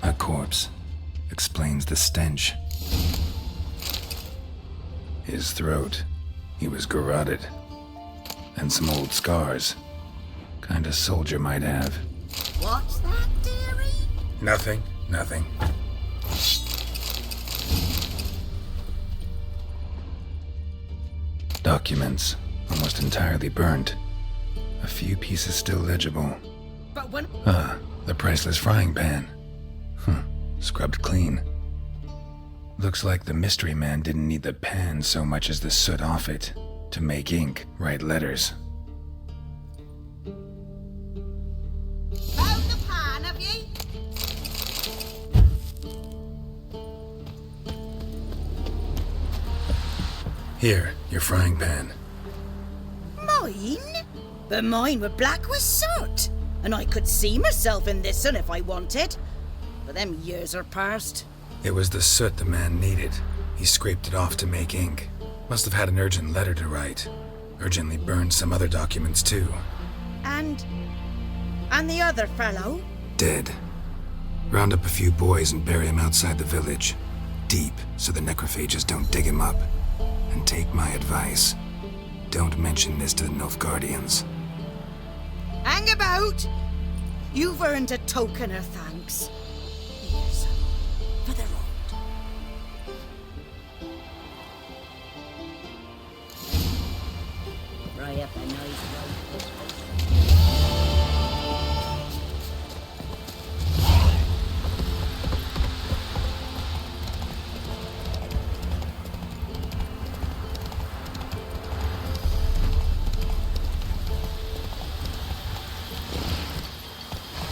A corpse explains the stench. His throat, he was garroted. And some old scars. Kind of soldier might have. What's that, dearie? Nothing. Documents, almost entirely burnt. A few pieces still legible. But when... The priceless frying pan. Scrubbed clean. Looks like the mystery man didn't need the pan so much as the soot off it to make ink, write letters. Found the pan, have ye? Here, your frying pan. Mine? But mine were black with soot, and I could see myself in this one if I wanted. But them years are past. It was the soot the man needed. He scraped it off to make ink. Must have had an urgent letter to write. Urgently burned some other documents too. And the other fellow? Dead. Round up a few boys and bury him outside the village. Deep, so the necrophages don't dig him up. And take my advice. Don't mention this to the Nilfgaardians. Hang about! You've earned a token of thanks. Here's for the road. Right up a nice road.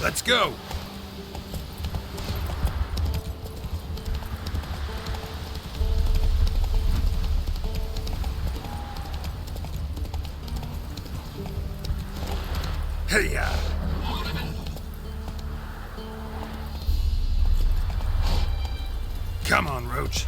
Let's go! Hey-ya! Come on, Roach.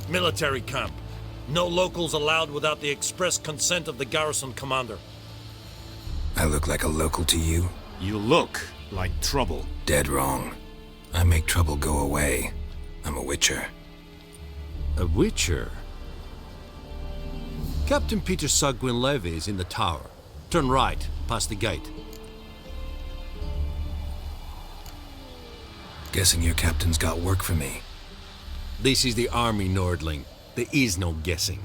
Military camp. No locals allowed without the express consent of the garrison commander. I look like a local to you? You look like trouble. Dead wrong. I make trouble go away. I'm a witcher. A witcher? Captain Peter Sagwin Levy is in the tower. Turn right, past the gate. Guessing your captain's got work for me. This is the army, Nordling. There is no guessing.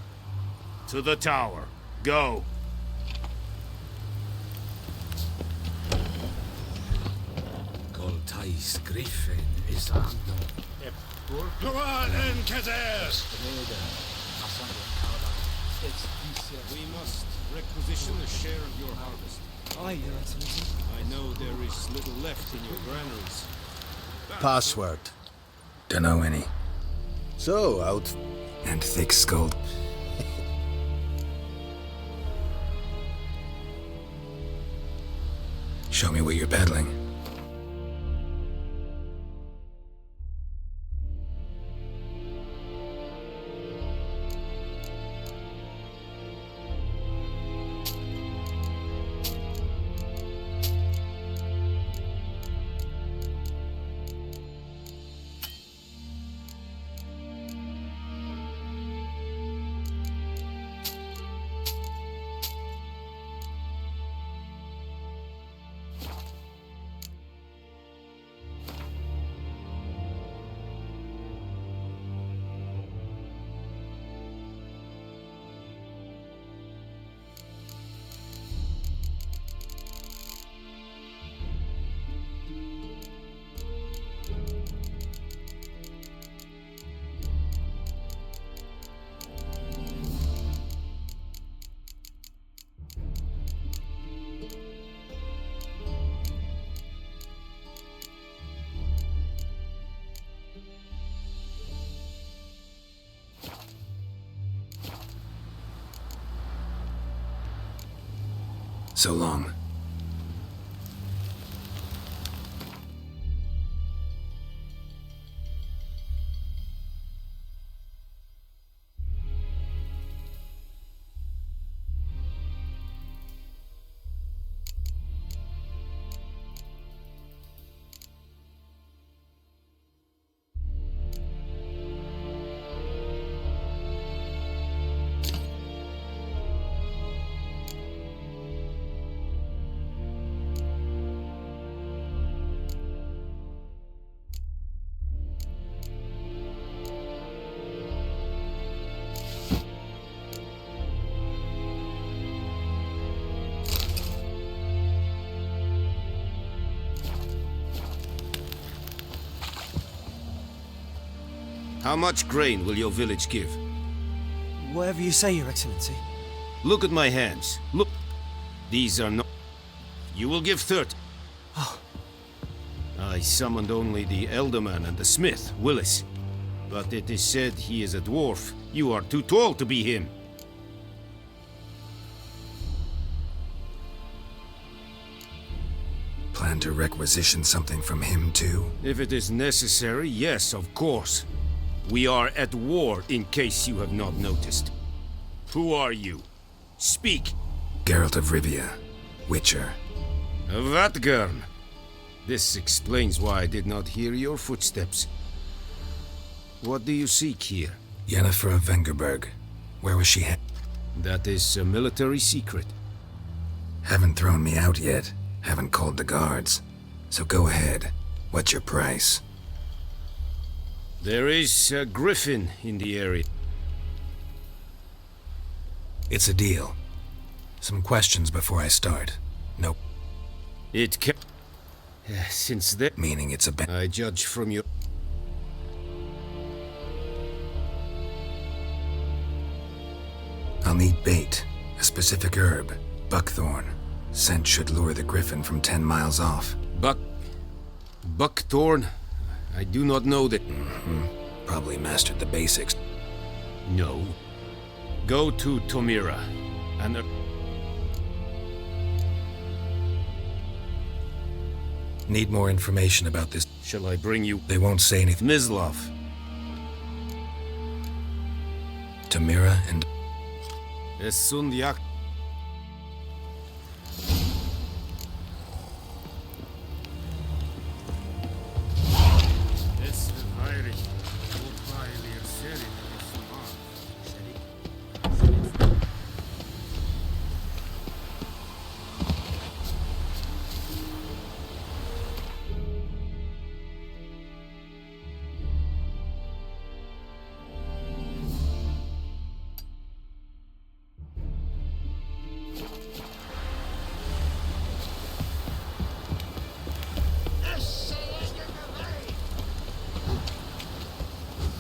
To the tower. Go. Coltais Griffin is unknown. We must requisition a share of your harvest. Aye, Your Excellency. I know there is little left in your granaries. Password. Dunno any. So, out. And thick-skulled. Show me what you're peddling. So long. How much grain will your village give? Whatever you say, Your Excellency. Look at my hands. Look. These are not... You will give 30. Oh. I summoned only the Elderman and the smith, Willis. But it is said he is a dwarf. You are too tall to be him. Plan to requisition something from him too? If it is necessary, yes, of course. We are at war, in case you have not noticed. Who are you? Speak! Geralt of Rivia, Witcher. Vatgern! This explains why I did not hear your footsteps. What do you seek here? Yennefer of Vengerberg. Where was she headed? That is a military secret. Haven't thrown me out yet. Haven't called the guards. So go ahead. What's your price? There is a griffin in the area. It's a deal. Some questions before I start. Nope. It can... Since then... Meaning it's a... I judge from your... I'll need bait. A specific herb. Buckthorn. Scent should lure the griffin from 10 miles off. Buckthorn? I do not know that... Probably mastered the basics. No. Go to Tomira, and... Need more information about this. Shall I bring you... They won't say anything. Mislav. Tamira and... Es Sundiak.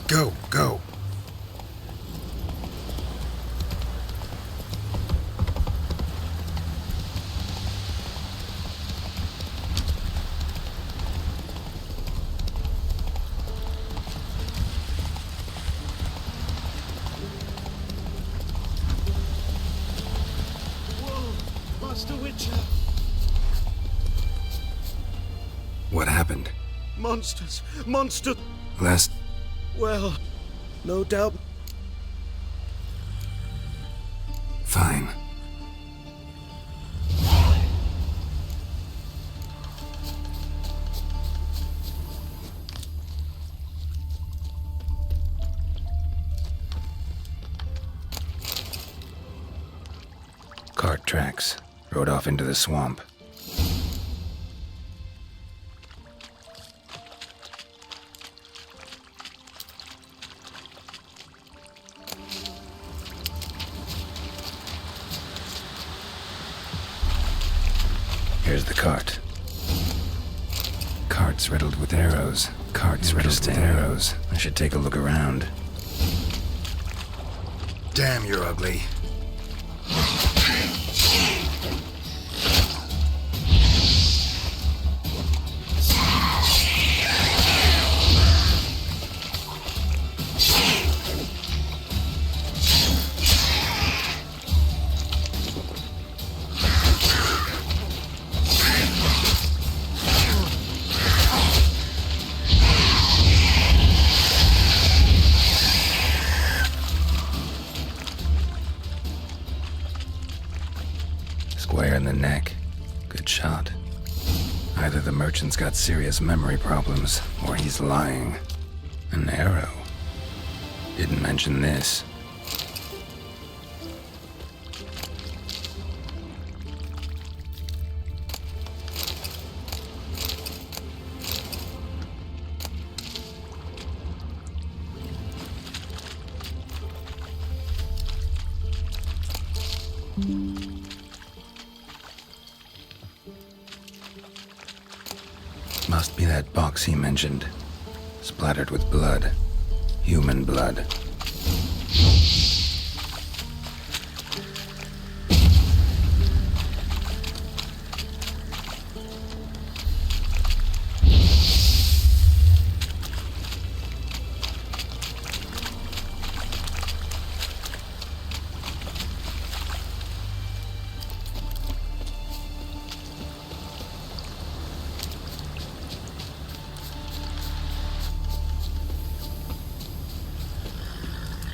Go, go. Whoa, Master Witcher! What happened? Monsters! Monster! Last... Well, no doubt. Fine. Cart tracks. Rode off into the swamp. Here's the cart. Cart's riddled with arrows. Cart's riddled with arrows. I should take a look around. Damn, you're ugly. Square in the neck. Good shot. Either the merchant's got serious memory problems, or he's lying. An arrow. Didn't mention this. Must be that box he mentioned. Splattered with blood. Human blood.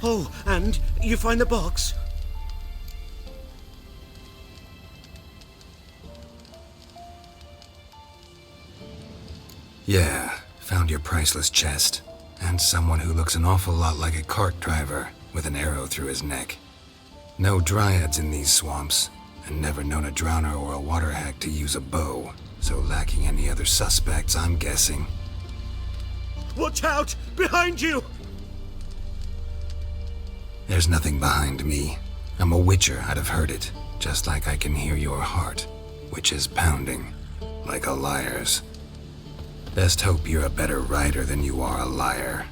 Oh, and you find the box? Yeah, found your priceless chest. And someone who looks an awful lot like a cart driver with an arrow through his neck. No dryads in these swamps, and never known a drowner or a water hack to use a bow. So lacking any other suspects, I'm guessing. Watch out! Behind you! There's nothing behind me. I'm a witcher, I'd have heard it. Just like I can hear your heart, which is pounding, like a liar's. Best hope you're a better rider than you are a liar.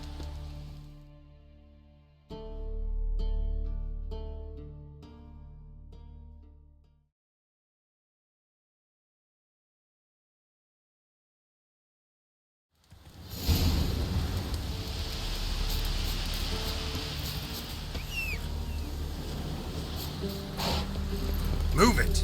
Move it!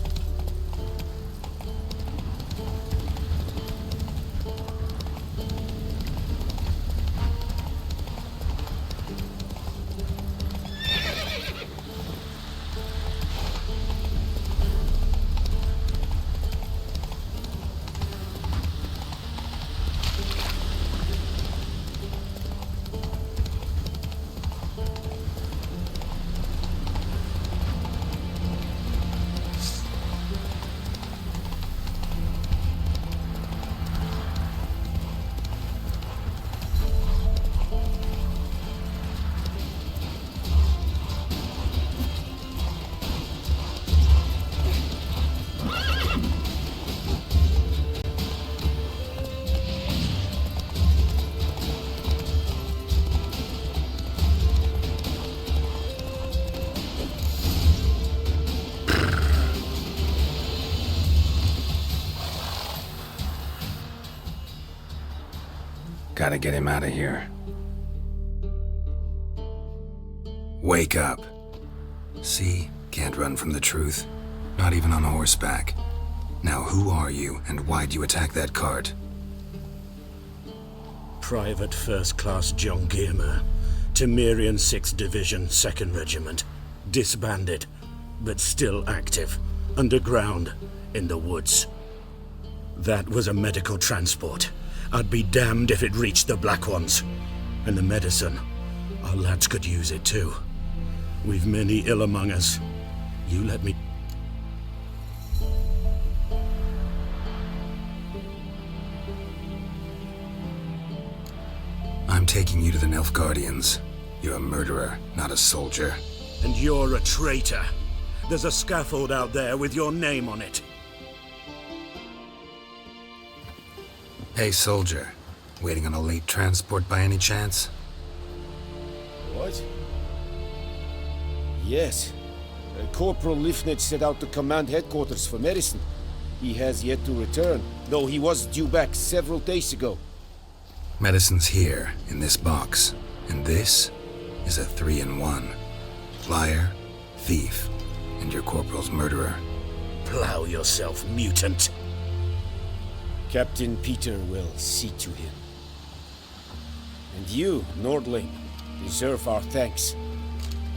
Gotta get him out of here. Wake up. See? Can't run from the truth. Not even on horseback. Now who are you, and why'd you attack that cart? Private First Class John Giermer, Temerian 6th Division, 2nd Regiment. Disbanded, but still active. Underground, in the woods. That was a medical transport. I'd be damned if it reached the Black Ones. And the medicine, our lads could use it too. We've many ill among us. You let me... I'm taking you to the Nilfgaardians. You're a murderer, not a soldier. And you're a traitor. There's a scaffold out there with your name on it. Hey, soldier. Waiting on a late transport by any chance? What? Yes. Corporal Lifnich set out to command headquarters for medicine. He has yet to return, though he was due back several days ago. Medicine's here, in this box. And this is a 3-in-1. Liar, thief, and your corporal's murderer. Plow yourself, mutant. Captain Peter will see to him. And you, Nordling, deserve our thanks.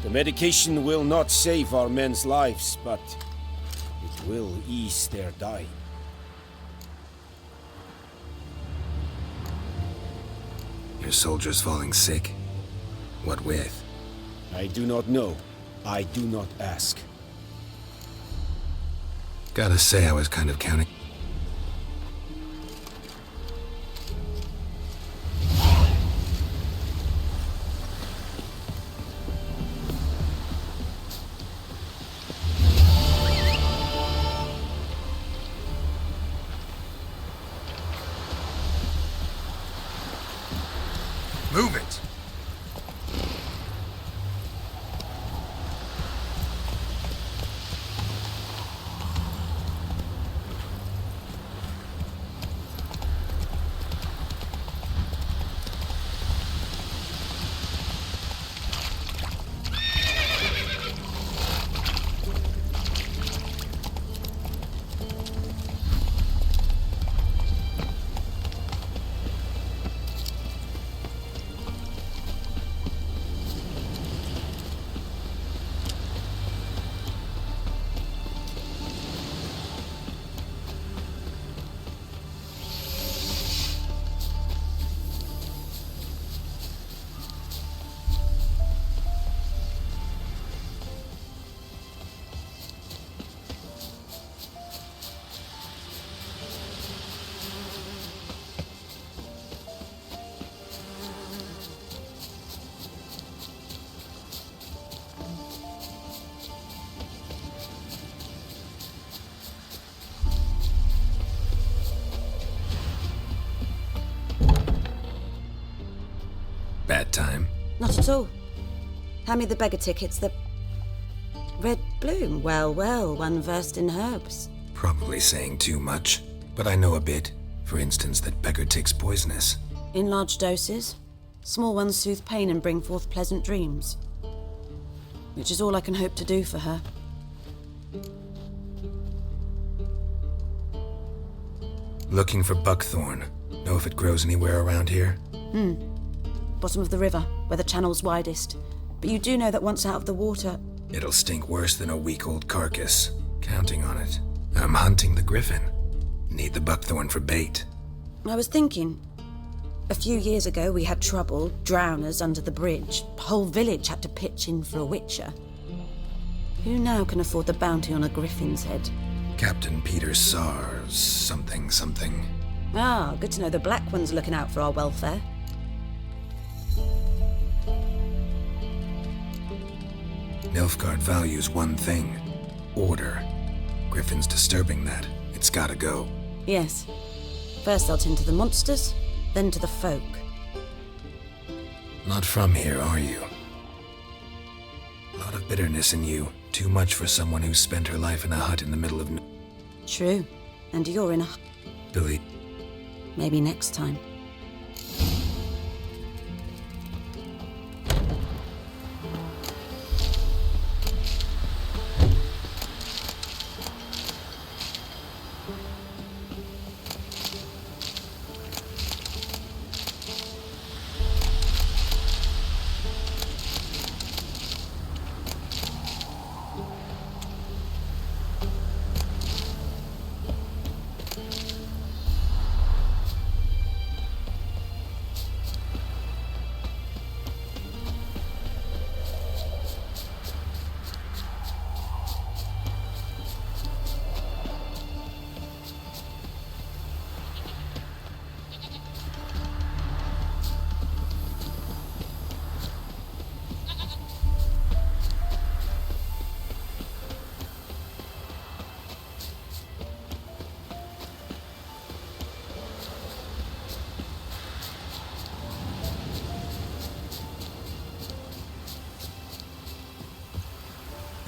The medication will not save our men's lives, but it will ease their dying. Your soldiers falling sick? What with? I do not know. I do not ask. Gotta say, I was kind of counting. Move it! Bad time? Not at all. Hand me the beggar tickets, the... Red bloom. Well, well, one versed in herbs. Probably saying too much, but I know a bit. For instance, that beggar tick's poisonous. In large doses. Small ones soothe pain and bring forth pleasant dreams. Which is all I can hope to do for her. Looking for buckthorn. Know if it grows anywhere around here? Bottom of the river, where the channel's widest. But you do know that once out of the water... It'll stink worse than a week-old carcass. Counting on it. I'm hunting the griffin. Need the buckthorn for bait. I was thinking... A few years ago we had trouble, drowners under the bridge. The whole village had to pitch in for a witcher. Who now can afford the bounty on a griffin's head? Captain Peter Sars, something. Ah, good to know the Black One's looking out for our welfare. Nilfgaard values one thing. Order. Griffin's disturbing that. It's gotta go. Yes. First I'll tend to the monsters, then to the folk. Not from here, are you? A lot of bitterness in you. Too much for someone who spent her life in a hut in the middle of... True. And you're in a... Billy. Maybe next time.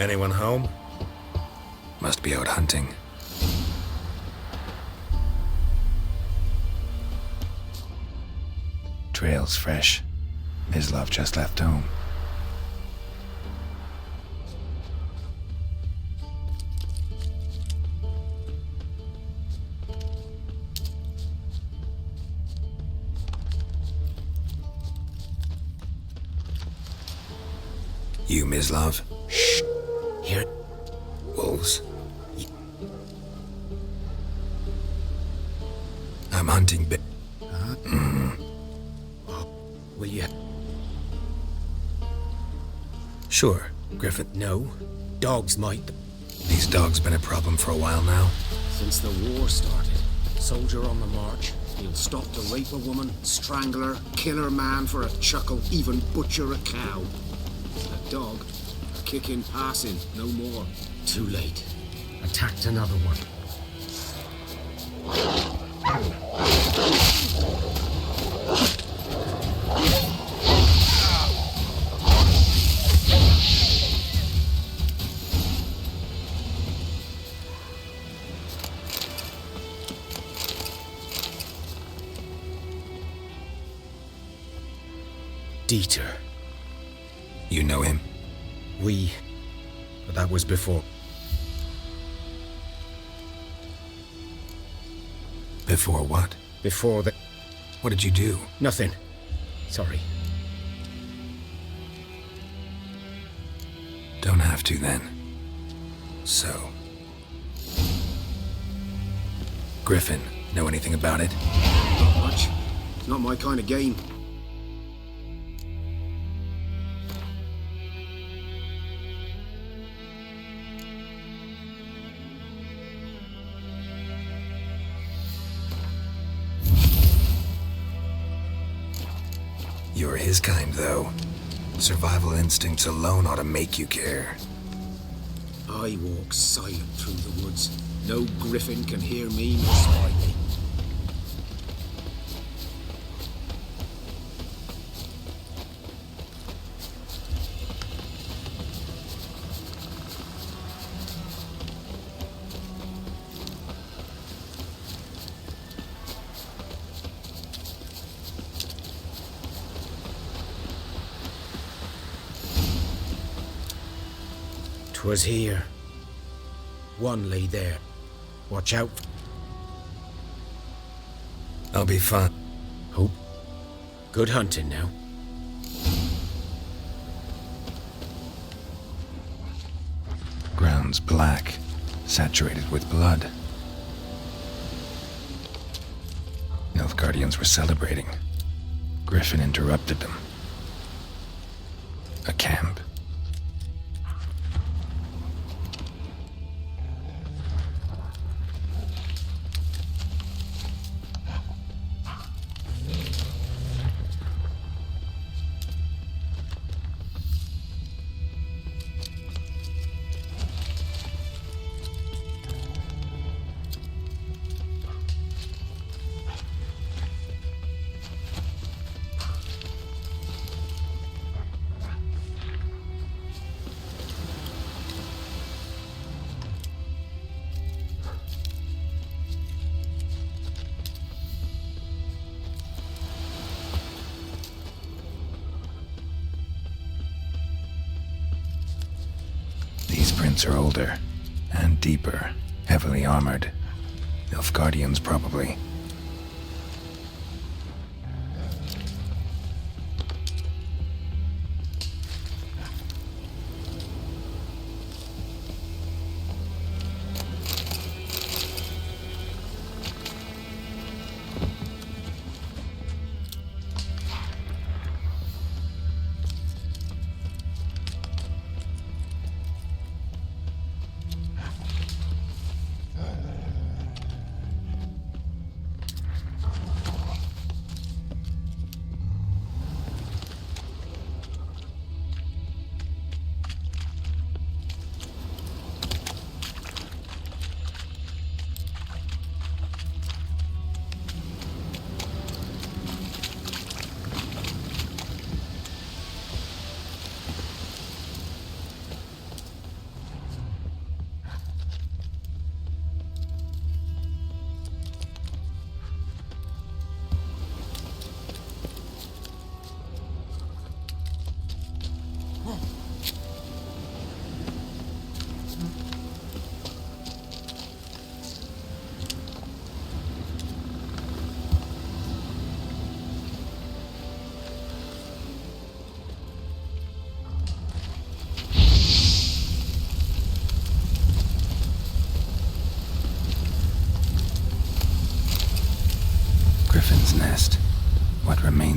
Anyone home? Must be out hunting. Trail's fresh. Mislav just left home. You, Mislav? Shh. Here. Wolves. I'm hunting Will you? Sure, Griffin. No. Dogs might. These dogs been a problem for a while now. Since the war started. Soldier on the march. He'll stop to rape a woman, strangle her, kill her man for a chuckle, even butcher a cow. A dog. A kicking, passing, no more. Too late. Attacked another one. Dieter. You know him? But that was before. Before what? Before the... What did you do? Nothing. Sorry. Don't have to then. So... Griffin, know anything about it? Not much. It's not my kind of game. You're his kind, though. Survival instincts alone ought to make you care. I walk silent through the woods. No griffin can hear me nor spy me. Was here. One lay there. Watch out. I'll be fine. Hope. Good hunting now. Ground's black, saturated with blood. Nilfgaardians were celebrating. Griffin interrupted them. A camp. These prints are older and deeper, heavily armored. Nilfgaardians, probably.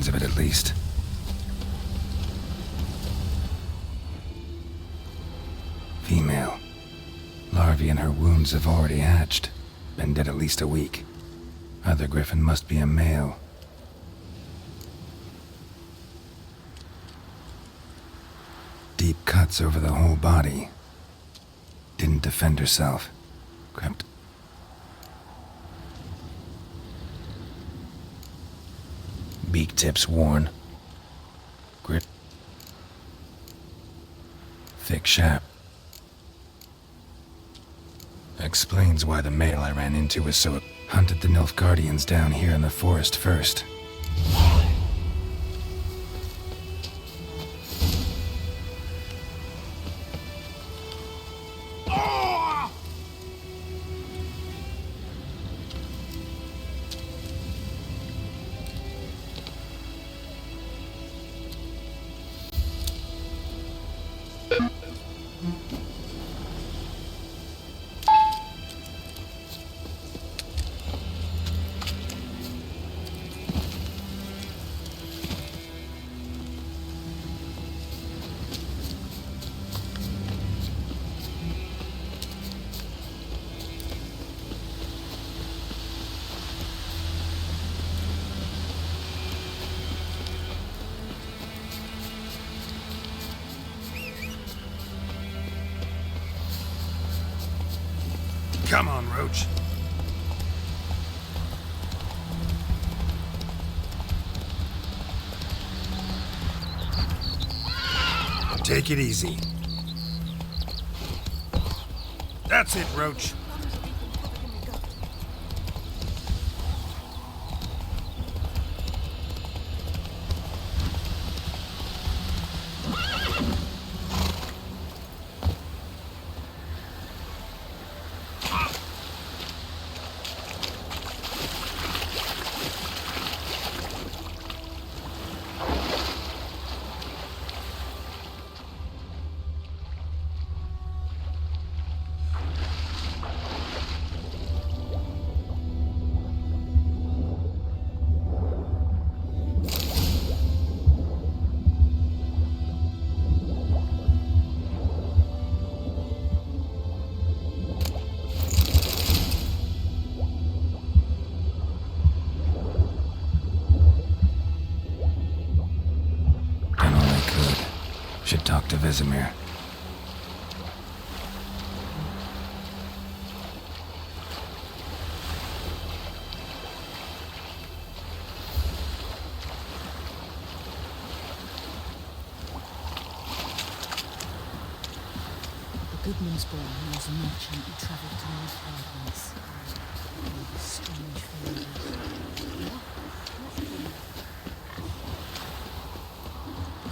signs of it at least. Female. Larvae in her wounds have already hatched. Been dead at least a week. Other griffin must be a male. Deep cuts over the whole body. Didn't defend herself. Crept. Beak tips worn. Grip. Thick shaft. Explains why the male I ran into was so... Hunted the Nilfgaardians down here in the forest first. Come on, Roach. Take it easy. That's it, Roach. Should talk to Vesemir. The Goodman's boy was a merchant who travelled to North Islands. Strange feelings.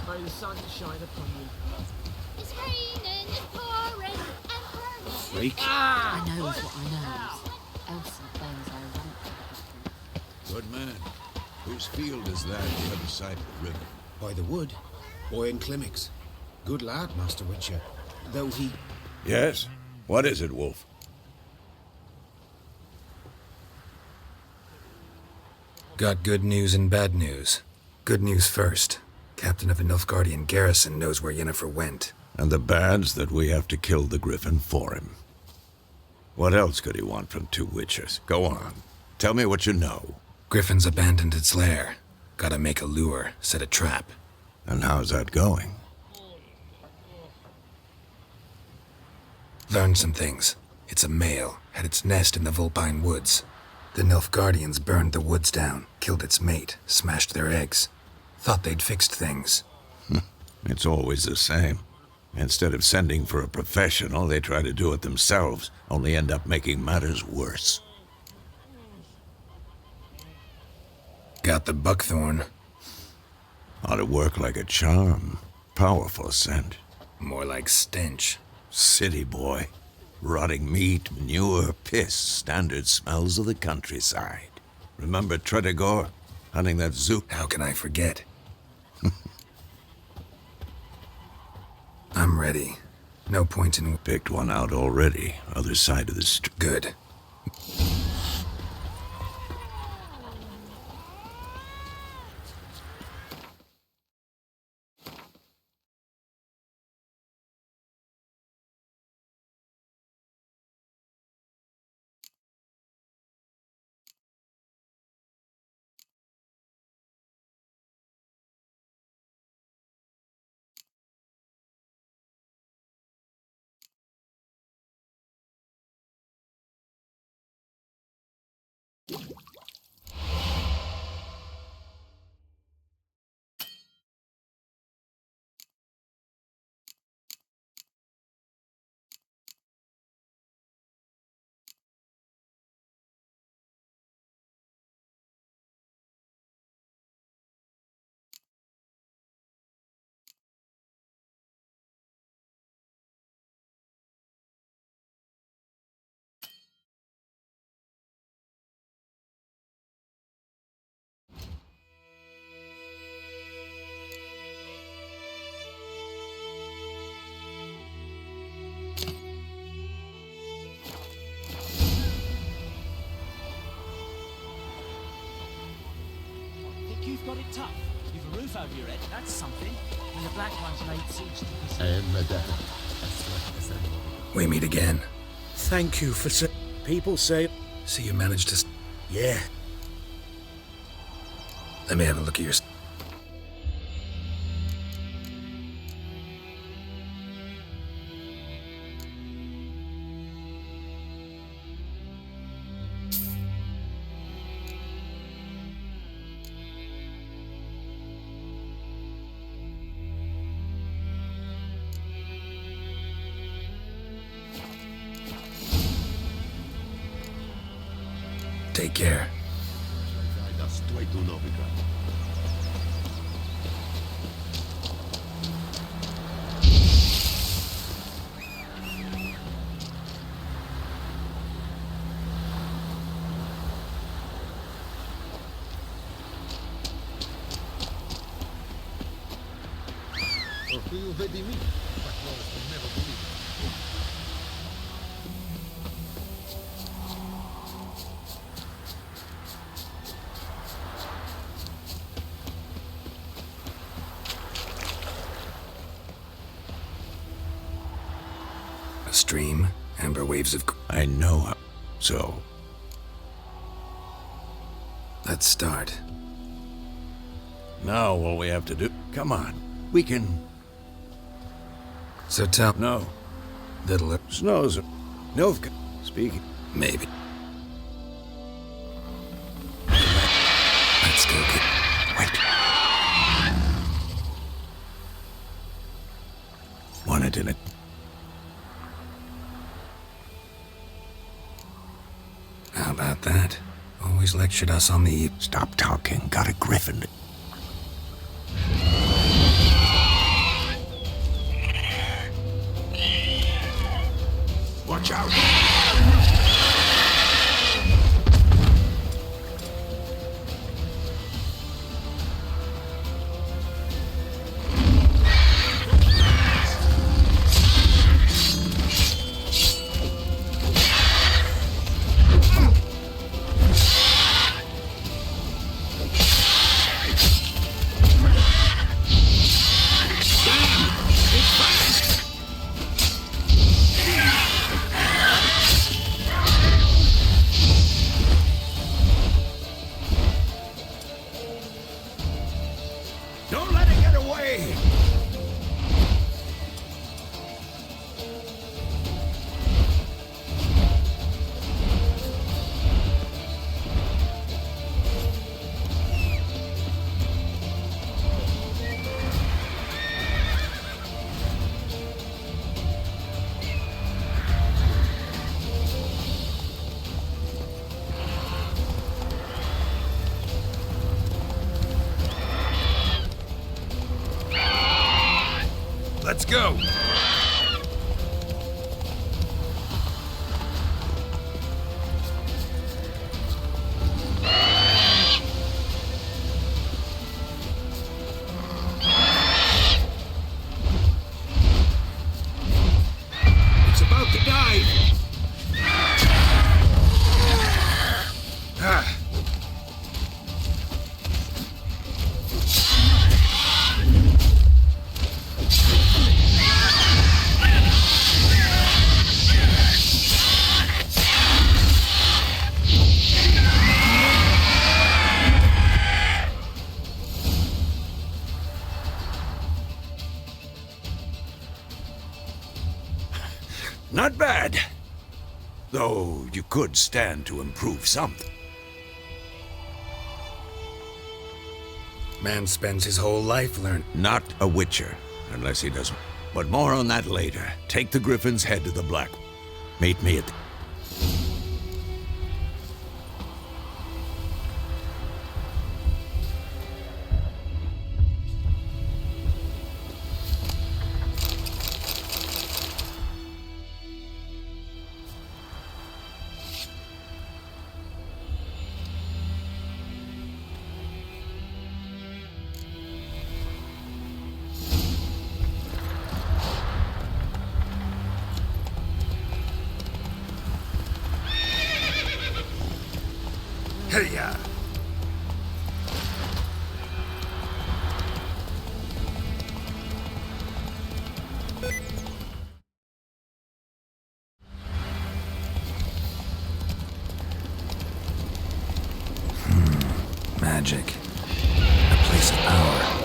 May the sun shine upon you. It's raining, it's pouring, and pouring. Freak. I knows what I knows. Elsa blames I Good man. Whose field is that on the other side of the river? By the wood. Boy in Climmix. Good lad, Master Witcher. Though he... Yes? What is it, Wolf? Got good news and bad news. Good news first. Captain of a Nilfgaardian garrison knows where Yennefer went. And the bad's that we have to kill the griffin for him. What else could he want from two witchers? Go on. Tell me what you know. Griffin's abandoned its lair. Gotta make a lure, set a trap. And how's that going? Learned some things. It's a male, had its nest in the Vulpine Woods. The Nilfgaardians burned the woods down, killed its mate, smashed their eggs. Thought they'd fixed things. It's always the same. Instead of sending for a professional, they try to do it themselves, only end up making matters worse. Got the buckthorn. Ought to work like a charm. Powerful scent. More like stench. City boy. Rotting meat, manure, piss, standard smells of the countryside. Remember Tredegor? Hunting that zook? How can I forget? I'm ready. No point in... Picked one out already. Other side of the street. Good. roof over your head, that's something. And the black ones laid siege to I am Madame. We meet again. Thank you for people say. See, you managed to. Yeah. Let me have a look at your. Take care. A stream, amber waves of. I know. So. Let's start. Now all we have to do. Come on. We can. So tell. No. Little. Snows. Novka. Speaking. Maybe. Let's go get. Wait. Wanted in it. How about that? Always lectured us on the. Stop talking. Got a griffin. Watch out! Don't let it get away! Let's go! It's about to dive! Ah. Not bad. Though you could stand to improve something. Man spends his whole life learning. Not a witcher, unless he doesn't. But more on that later. Take the griffin's head to the Black. Meet me at the... Hey-ya! magic. A place of power.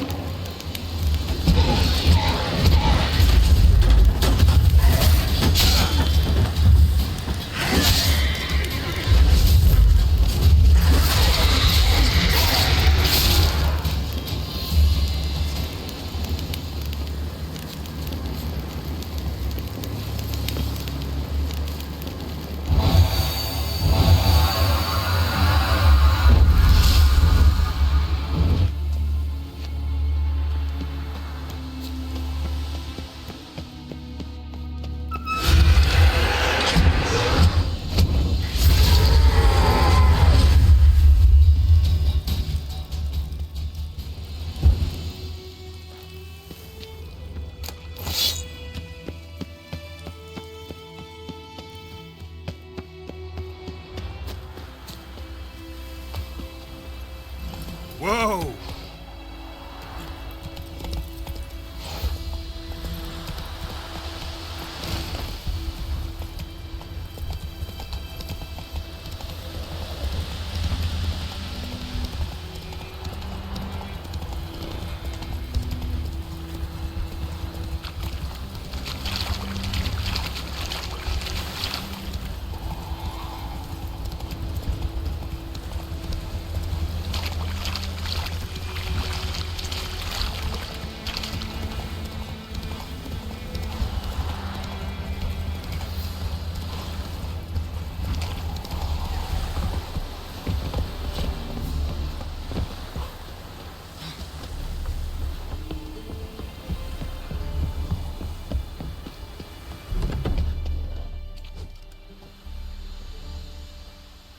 Whoa!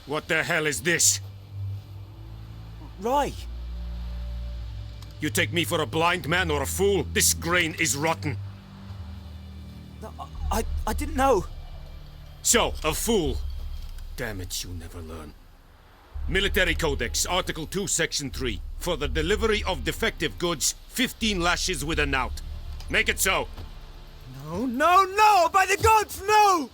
What the hell is this? Roy! You take me for a blind man or a fool? This grain is rotten. I didn't know. So, a fool. Damn it, you never learn. Military Codex, Article 2, Section 3. For the delivery of defective goods, 15 lashes with a knout. Make it so. No, no, no! By the gods, no!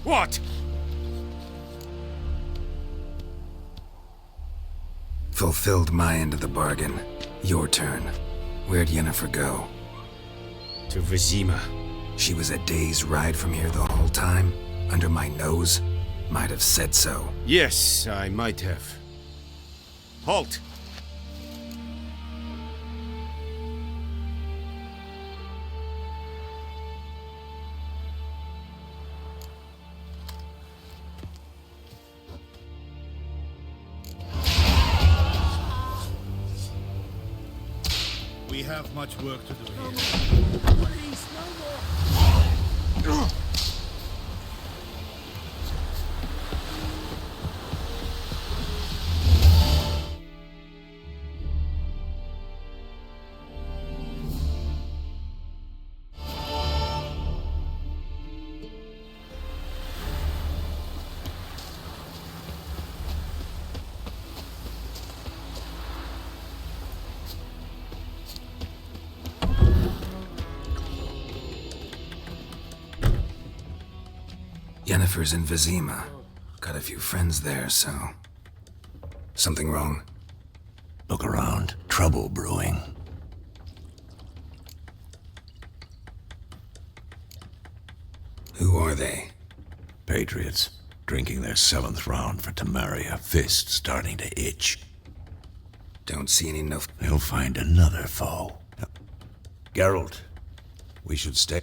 What? Fulfilled my end of the bargain. Your turn. Where'd Yennefer go? To Vizima. She was a day's ride from here the whole time? Under my nose? Might have said so. Yes, I might have. Halt! We have much work to do here. Please, no more. Yennefer's in Vizima. Got a few friends there, so... Something wrong? Look around. Trouble brewing. Who are they? Patriots. Drinking their 7th round for Tamaria. Fist starting to itch. Don't see any no... They'll find another foe. Geralt, we should stay...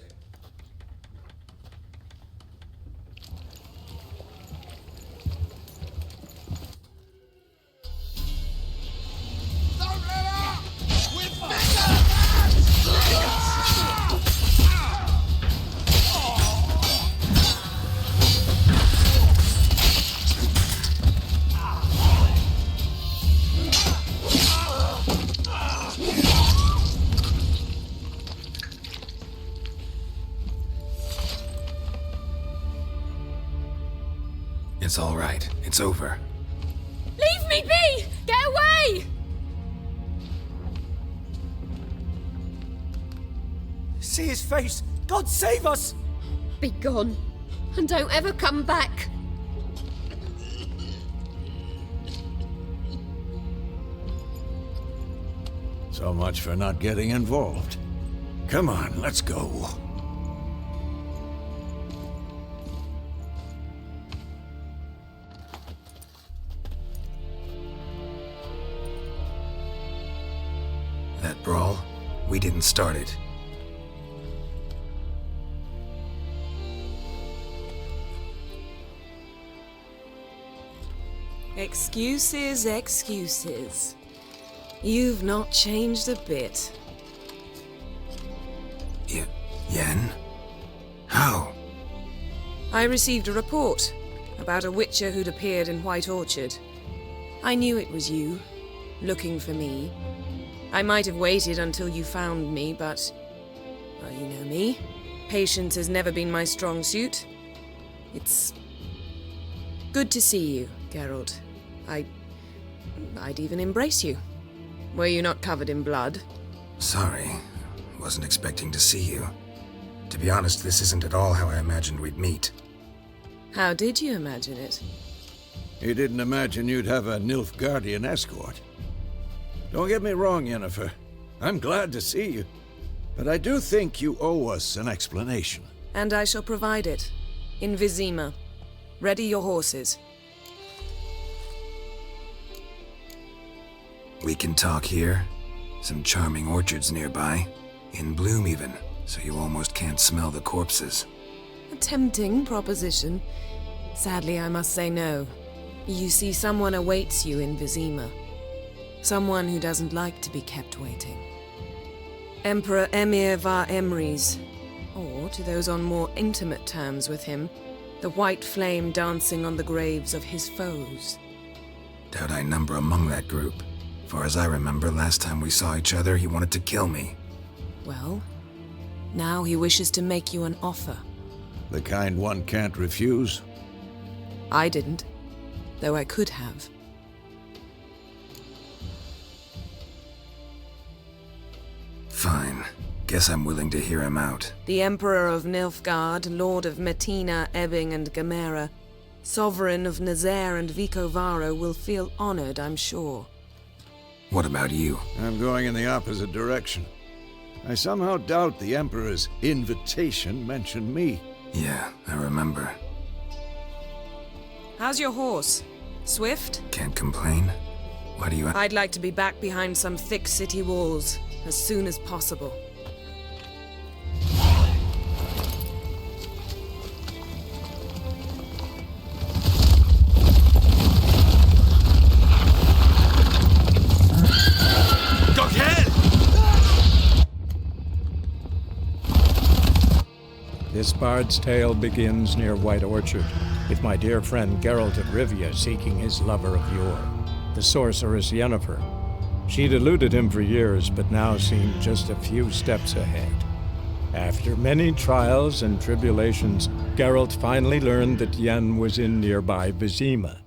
It's all right. It's over. Leave me be! Get away! see his face! God save us! Be gone, and don't ever come back. So much for not getting involved. Come on, let's go. That brawl, we didn't start it. Excuses, excuses. You've not changed a bit. Yen? How? I received a report about a witcher who'd appeared in White Orchard. I knew it was you, looking for me. I might have waited until you found me, but... well, you know me. Patience has never been my strong suit. It's... good to see you, Geralt. I'd even embrace you. Were you not covered in blood? Sorry. Wasn't expecting to see you. To be honest, this isn't at all how I imagined we'd meet. How did you imagine it? You didn't imagine you'd have a Nilfgaardian escort. Don't get me wrong, Yennefer. I'm glad to see you. But I do think you owe us an explanation. And I shall provide it. In Vizima. Ready your horses. We can talk here. Some charming orchards nearby. In bloom even, so you almost can't smell the corpses. A tempting proposition. Sadly, I must say no. You see, someone awaits you in Vizima. Someone who doesn't like to be kept waiting. Emperor Emir var Emrys, or to those on more intimate terms with him, the white flame dancing on the graves of his foes. Doubt I number among that group. Far as I remember, last time we saw each other, he wanted to kill me. Well, now he wishes to make you an offer. The kind one can't refuse? I didn't, though I could have. Fine. Guess I'm willing to hear him out. The Emperor of Nilfgaard, Lord of Metina, Ebbing and Gamera, Sovereign of Nazaire and Vicovaro will feel honored, I'm sure. What about you? I'm going in the opposite direction. I somehow doubt the Emperor's invitation mentioned me. Yeah, I remember. How's your horse? Swift? Can't complain. Why do you... I'd like to be back behind some thick city walls as soon as possible. This bard's tale begins near White Orchard, with my dear friend Geralt of Rivia seeking his lover of yore, the sorceress Yennefer. She'd eluded him for years, but now seemed just a few steps ahead. After many trials and tribulations, Geralt finally learned that Yen was in nearby Vizima.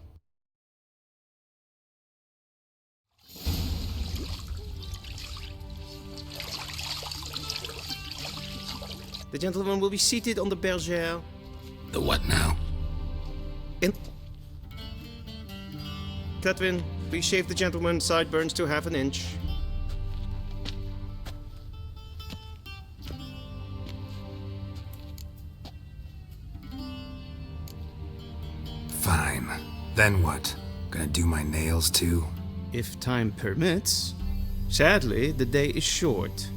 The gentleman will be seated on the bergère. The what now? Cletwin, please shave the gentleman's sideburns to ½ inch. Fine. Then what? Gonna do my nails too? If time permits. Sadly, the day is short,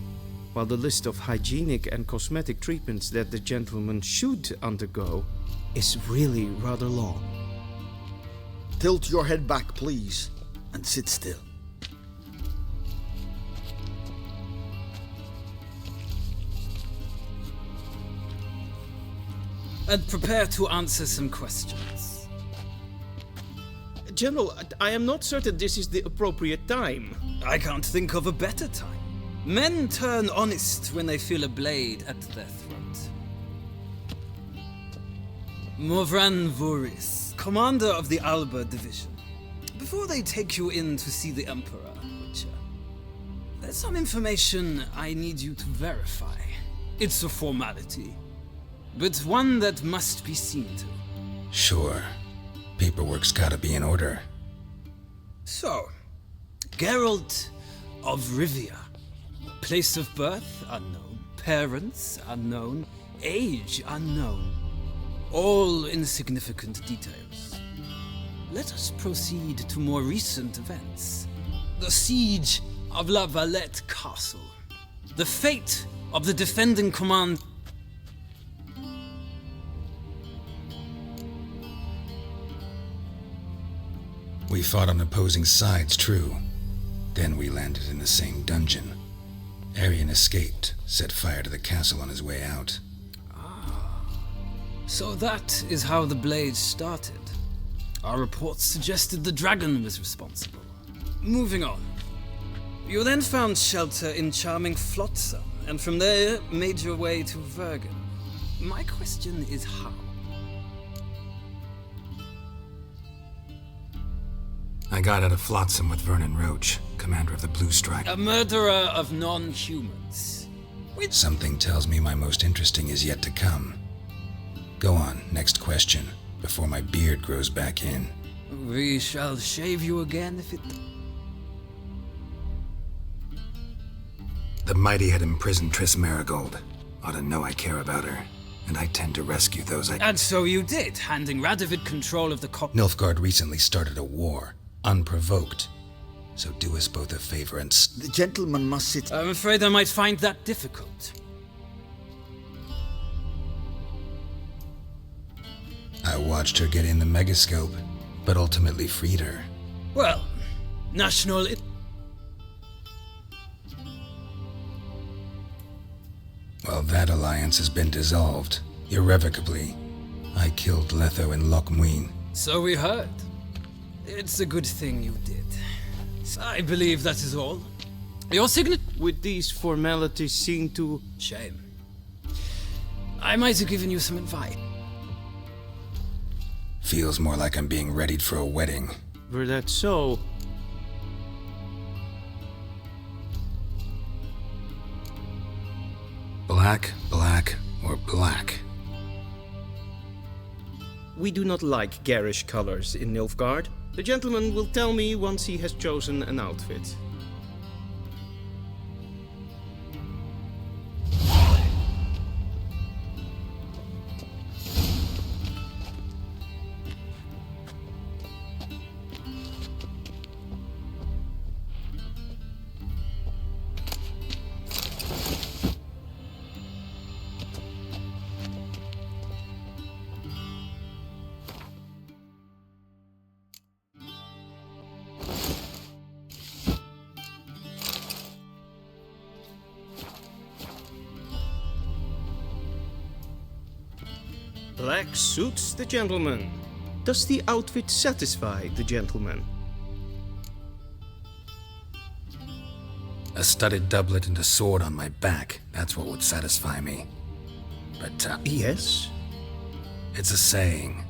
while the list of hygienic and cosmetic treatments that the gentleman should undergo is really rather long. Tilt your head back, please, and sit still. And prepare to answer some questions. General, I am not certain this is the appropriate time. I can't think of a better time. Men turn honest when they feel a blade at their throat. Morvran Voris, commander of the Alba Division. Before they take you in to see the Emperor, Witcher, there's some information I need you to verify. It's a formality, but one that must be seen to. Sure. Paperwork's gotta be in order. So, Geralt of Rivia. Place of birth unknown, parents unknown, age unknown. All insignificant details. Let us proceed to more recent events. The siege of La Valette Castle. The fate of the defending command. We fought on opposing sides, true. Then we landed in the same dungeon. Arian escaped, set fire to the castle on his way out. So that is how the Blade started. Our reports suggested the dragon was responsible. Moving on. You then found shelter in charming Flotsam, and from there made your way to Vergen. My question is how? I got out of Flotsam with Vernon Roach, commander of the Blue Strike. A murderer of non-humans. Something tells me my most interesting is yet to come. Go on, next question, before my beard grows back in. We shall shave you again if it... The mighty had imprisoned Triss Marigold. Ought to know I care about her, and I tend to rescue those I... And so you did, handing Radovid control of the Nilfgaard recently started a war, unprovoked. So do us both a favor and... The gentleman must sit... I'm afraid I might find that difficult. I watched her get in the megascope, but ultimately freed her. Well, national... Well, that alliance has been dissolved, irrevocably. I killed Letho and Loch Muin. So we heard. It's a good thing you did. I believe that is all. Your signet... With these formalities seem to... Shame. I might have given you some advice. Feels more like I'm being readied for a wedding. Were that so? Black, black, or black? We do not like garish colors in Nilfgaard. The gentleman will tell me once he has chosen an outfit. Black suits the gentleman. Does the outfit satisfy the gentleman? A studded doublet and a sword on my back, that's what would satisfy me. But, Yes? It's a saying.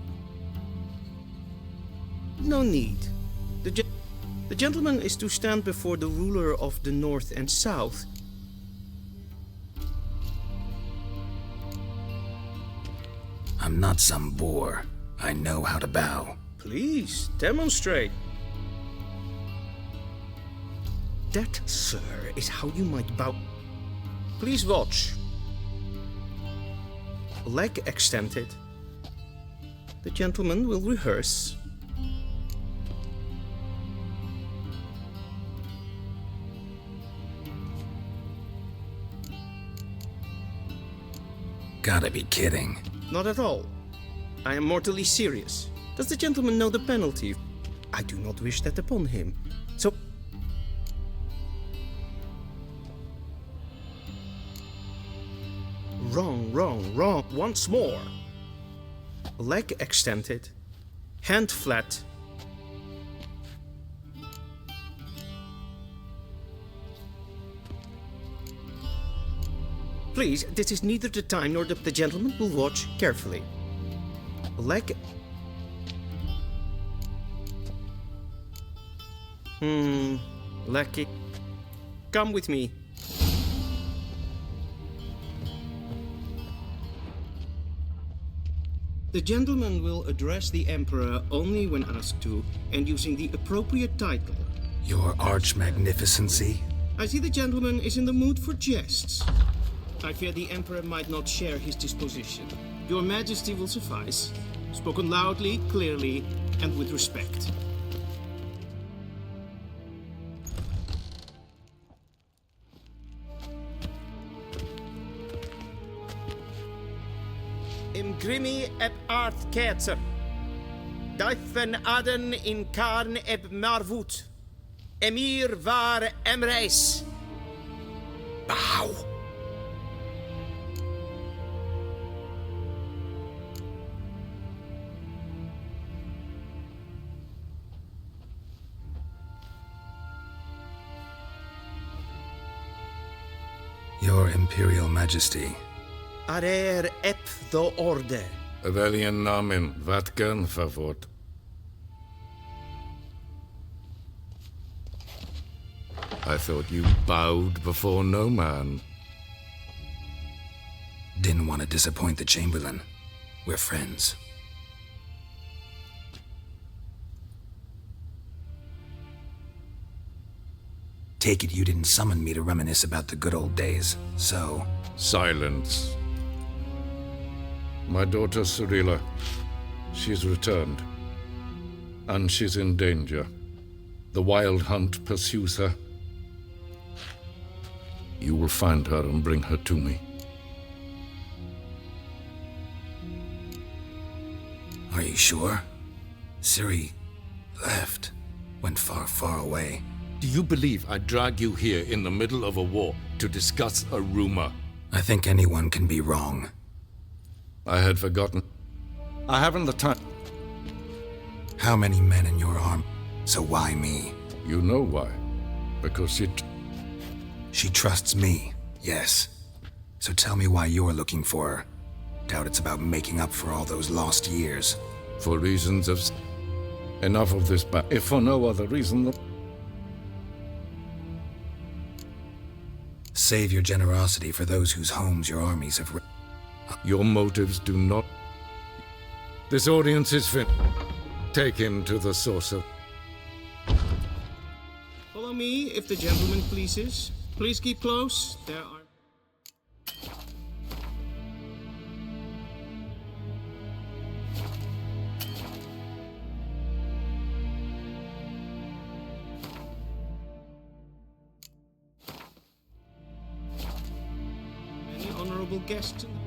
No need. The gentleman is to stand before the ruler of the North and South. I'm not some boor. I know how to bow. Please, demonstrate. That, sir, is how you might bow. Please watch. Leg extended. The gentleman will rehearse. Gotta be kidding. Not at all. I am mortally serious. Does the gentleman know the penalty? I do not wish that upon him. So... Wrong, wrong, wrong. Once more. Leg extended. Hand flat. Please, this is neither the time nor the gentleman will watch carefully. Leg... Leg kick. Come with me. The gentleman will address the Emperor only when asked to, and using the appropriate title. Your Arch-Magnificency? I see the gentleman is in the mood for jests. I fear the Emperor might not share his disposition. Your Majesty will suffice. Spoken loudly, clearly, and with respect. Im grimi eb art ketzer. Duifen aden in karn eb marvoet. Emir var emreis. Bow. Your Imperial Majesty. Arer ep do orde. Welchen Namen? Wat gern verwort? I thought you bowed before no man. Didn't want to disappoint the Chamberlain. We're friends. Take it you didn't summon me to reminisce about the good old days, so... Silence. My daughter Cyrilla, she's returned. And she's in danger. The Wild Hunt pursues her. You will find her and bring her to me. Are you sure? Ciri left. Went far, far away. Do you believe I drag you here in the middle of a war to discuss a rumor? I think anyone can be wrong. I had forgotten. I haven't the time. How many men in your army? So why me? You know why. Because She trusts me, yes. So tell me why you're looking for her. Doubt it's about making up for all those lost years. For reasons of... Enough of this, but if for no other reason... Save your generosity for those whose homes your armies have... Your motives do not... This audience is fin... Take him to the saucer. Follow me, if the gentleman pleases. Please keep close. There are... many honorable guests in the